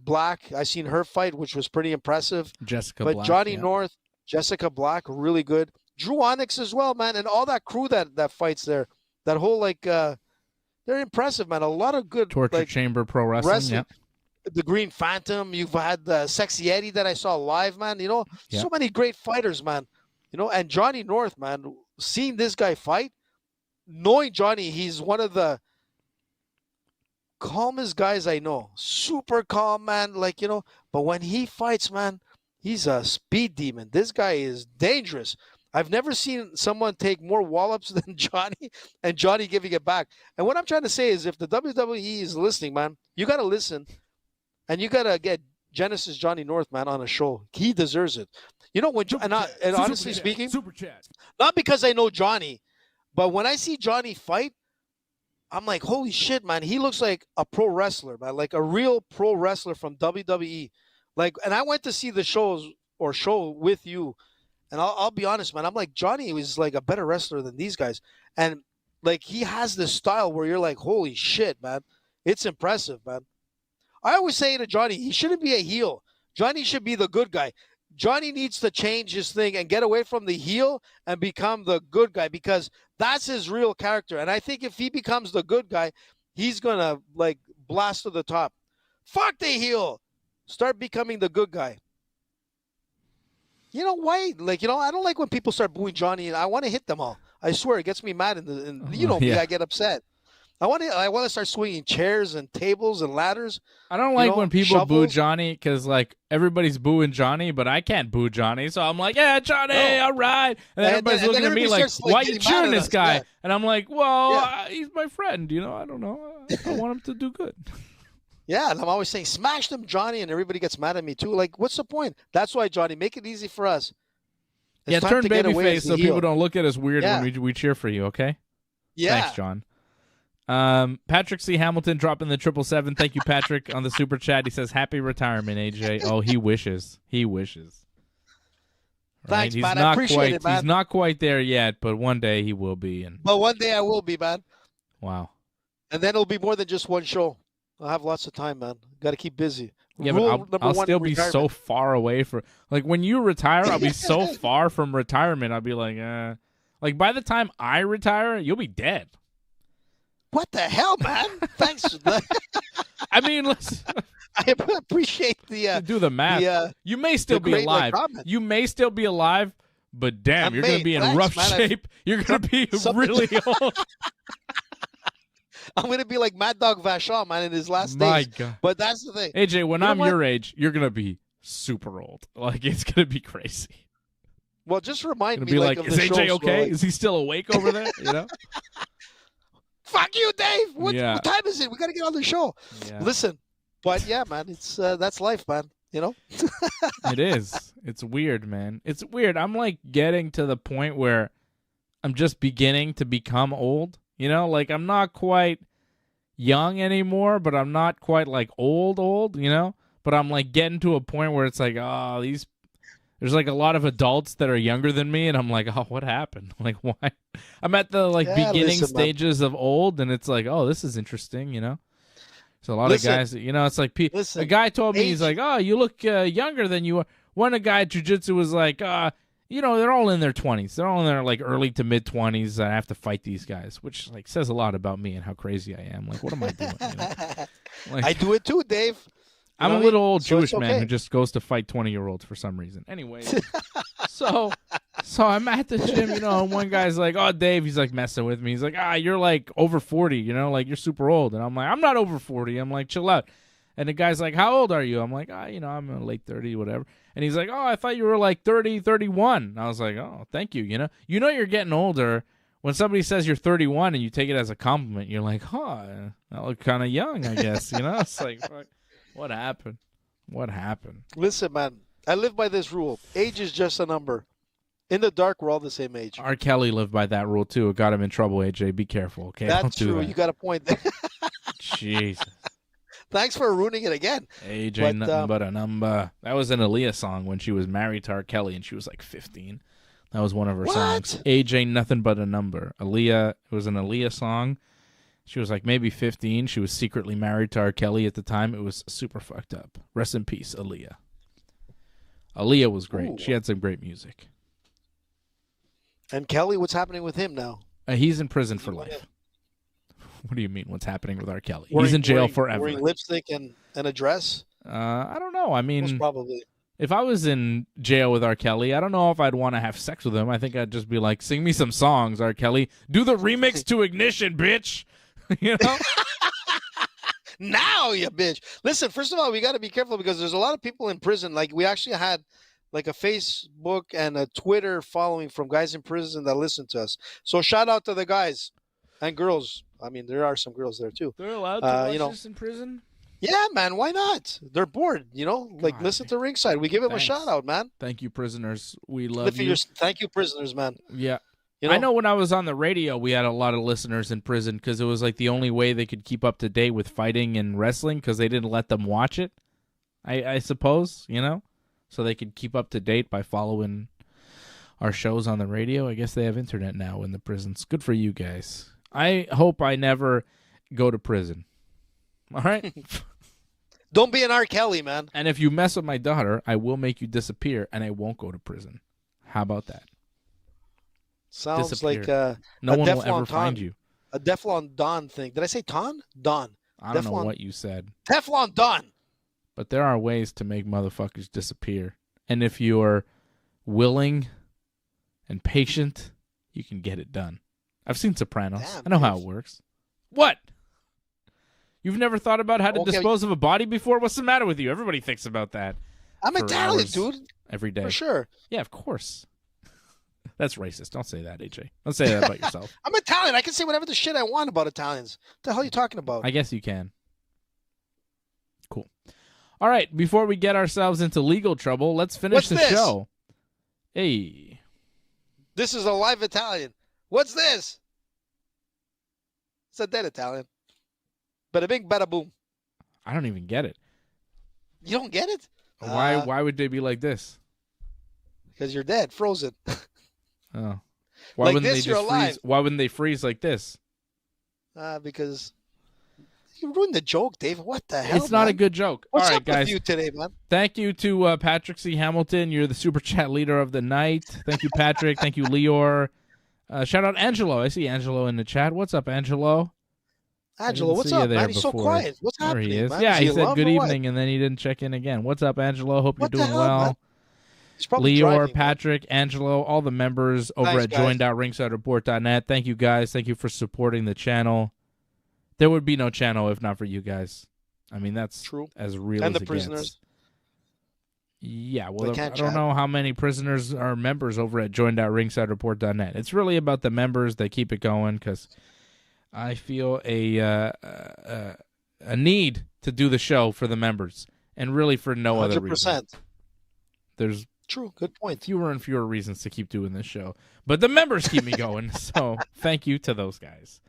Black. I seen her fight, which was pretty impressive. But Johnny North, Jessica Black, really good. Drew Onyx as well, man, and all that crew that fights there. That whole they're impressive, man. A lot of good Torture Chamber Pro Wrestling. Yeah. The Green Phantom. You've had the Sexy Eddie that I saw live, man. You know, so many great fighters, man. You know, and Johnny North, man. Seeing this guy fight, knowing Johnny, he's one of the calmest guys I know. Super calm, man. Like, you know, but when he fights, man, he's a speed demon. This guy is dangerous. I've never seen someone take more wallops than Johnny and Johnny giving it back. And what I'm trying to say is if the WWE is listening, man, you got to listen and you got to get Genesis Johnny North, man, on a show. He deserves it. You know, and honestly speaking, not because I know Johnny, but when I see Johnny fight, I'm like, holy shit, man. He looks like a pro wrestler, man, like a real pro wrestler from WWE. Like, and I went to see the show with you. And I'll be honest, man. I'm like, Johnny was like a better wrestler than these guys. And like, he has this style where you're like, holy shit, man. It's impressive, man. I always say to Johnny, he shouldn't be a heel. Johnny should be the good guy. Johnny needs to change his thing and get away from the heel and become the good guy because that's his real character. And I think if he becomes the good guy, he's going to like blast to the top. Fuck the heel. Start becoming the good guy. You know why? Like, you know, I don't like when people start booing Johnny, and I want to hit them all. I swear, it gets me mad. You know me, I get upset. I want to start swinging chairs and tables and ladders. I don't like when people boo Johnny because like everybody's booing Johnny, but I can't boo Johnny. So I'm like, yeah, Johnny, all right. And then everybody's looking at me like, why are you cheering this guy? Yeah. And I'm like, well, he's my friend. You know, I don't know. I want him to do good. Yeah, and I'm always saying, smash them, Johnny, and everybody gets mad at me, too. Like, what's the point? That's why, Johnny, make it easy for us. It's turn babyface so people don't look at us weird when we cheer for you, okay? Yeah. Thanks, John. Patrick C. Hamilton dropping the 777. Thank you, Patrick, on the super chat. He says, happy retirement, AJ. Oh, he wishes. He wishes. Thanks, man. I appreciate it, man. He's not quite there yet, but one day he will be. But one day I will be, man. Wow. And then it'll be more than just one show. I'll have lots of time, man. Got to keep busy. Yeah, but I'll still be so far away from... Like, when you retire, I'll be so far from retirement. I'll be like, Like, by the time I retire, you'll be dead. What the hell, man? Thanks. I mean, listen... I appreciate the... do the math. You may still be alive. You may still be alive, but damn, you're going to be in rough shape. You're going to be really old. I'm going to be like Mad Dog Vachon, man, in his last days. My God. But that's the thing. AJ, when I'm your age, you're going to be super old. Like, it's going to be crazy. Well, just remind me, be like, like, of is the AJ shows okay? where, like, Is he still awake over there? You know? fuck you, Dave. What Yeah. time is it? We got to get on the show. Yeah. Listen, but yeah, man, it's that's life, man. You know? It is. It's weird, man. It's weird. I'm like getting to the point where I'm just beginning to become old. You know, like I'm not quite young anymore, but I'm not quite like old, you know? But I'm like getting to a point where it's like, oh, there's like a lot of adults that are younger than me, and I'm like, oh, what happened? Like, why? I'm at the like beginning stages of old, and it's like, oh, this is interesting, you know? So a lot of guys, you know, it's like a guy told me, he's like, oh, you look younger than you are. One guy at jiu-jitsu was like, you know, they're all in their 20s. They're all in their like early to mid 20s. I have to fight these guys, which like says a lot about me and how crazy I am. Like, what am I doing? You know? Like, I do it too, Dave. I'm a little old Jewish man who just goes to fight 20-year-olds for some reason. Anyway, so I'm at the gym, you know, and one guy's like, oh, Dave, he's like messing with me. He's like, you're like over 40, you know, like you're super old. And I'm like, I'm not over 40. I'm like, chill out. And the guy's like, how old are you? I'm like, you know, I'm in late 30, whatever. And he's like, oh, I thought you were like 30, 31. And I was like, oh, thank you. You know, you're getting older when somebody says you're 31 and you take it as a compliment. You're like, I look kind of young, I guess. You know, it's like, fuck. What happened? What happened? Listen, man, I live by this rule. Age is just a number. In the dark, we're all the same age. R. Kelly lived by that rule, too. It got him in trouble, AJ. Be careful, okay? That's true. You got a point there. Jesus. Thanks for ruining it again. AJ, nothing but a number. That was an Aaliyah song when she was married to R. Kelly, and she was like 15. That was one of her songs. AJ, nothing but a number. Aaliyah, it was an Aaliyah song. She was like maybe 15. She was secretly married to R. Kelly at the time. It was super fucked up. Rest in peace, Aaliyah. Aaliyah was great. Ooh. She had some great music. And Kelly, what's happening with him now? He's in prison for life. What do you mean, what's happening with R. Kelly? He's in jail forever. Wearing lipstick and a dress? I don't know. I mean, most probably. If I was in jail with R. Kelly, I don't know if I'd want to have sex with him. I think I'd just be like, sing me some songs, R. Kelly. Do the remix to Ignition, bitch. You know? Now, you bitch. Listen, first of all, we got to be careful because there's a lot of people in prison. Like, we actually had like a Facebook and a Twitter following from guys in prison that listen to us. So shout out to the guys and girls. I mean, there are some girls there too. They're allowed to watch this in prison? Yeah, man. Why not? They're bored, you know? Like, listen to Ringside. We give them a shout out, man. Thank you, prisoners. We love you. Thank you, prisoners, man. Yeah. You know? I know when I was on the radio, we had a lot of listeners in prison because it was like the only way they could keep up to date with fighting and wrestling because they didn't let them watch it, I suppose, you know? So they could keep up to date by following our shows on the radio. I guess they have internet now in the prisons. Good for you guys. I hope I never go to prison. All right? Don't be an R. Kelly, man. And if you mess with my daughter, I will make you disappear and I won't go to prison. How about that? Sounds disappear. Like no one Deflon will ever find you. A Teflon Don thing. Did I say Ton? Don. I don't know what you said. Teflon Don. But there are ways to make motherfuckers disappear. And if you're willing and patient, you can get it done. I've seen Sopranos. Damn, I know how it works. What? You've never thought about how to dispose of a body before? What's the matter with you? Everybody thinks about that. I'm Italian, dude. Every day. For sure. Yeah, of course. That's racist. Don't say that, AJ. Don't say that about yourself. I'm Italian. I can say whatever the shit I want about Italians. What the hell are you talking about? I guess you can. Cool. All right. Before we get ourselves into legal trouble, let's finish the show. Hey. This is a live Italian. What's this? It's a dead Italian. Bada bing, bada boom. I don't even get it. You don't get it? Why would they be like this? Because you're dead, frozen. Oh. Why wouldn't they just freeze? Why wouldn't they freeze like this? Because you ruined the joke, Dave. What the hell? It's not a good joke. What's all right, up guys. with you today, man? Thank you to Patrick C. Hamilton. You're the super chat leader of the night. Thank you, Patrick. Thank you, Leor. Shout out Angelo. I see Angelo in the chat. What's up, Angelo? Angelo, what's up, man? He's so quiet. What's happening, there he is. man? Yeah, he said good evening, and then he didn't check in again. What's up, Angelo? Hope you're doing well. Man? He's probably Leor, driving, Patrick, Angelo, all the members over at join.ringsidereport.net. Thank you, guys. Thank you for supporting the channel. There would be no channel if not for you guys. I mean, that's true. As real and as the it prisoners. Gets. Yeah, well, I don't know how many prisoners are members over at join.ringsidereport.net. It's really about the members that keep it going, because I feel a need to do the show for the members, and really for no other reason. 100%. There's true. Good point. Fewer and fewer reasons to keep doing this show, but the members keep me going. So thank you to those guys.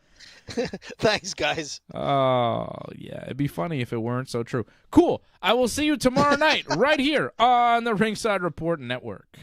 Thanks, guys. Oh, yeah. It'd be funny if it weren't so true. Cool. I will see you tomorrow night right here on the Ringside Report Network.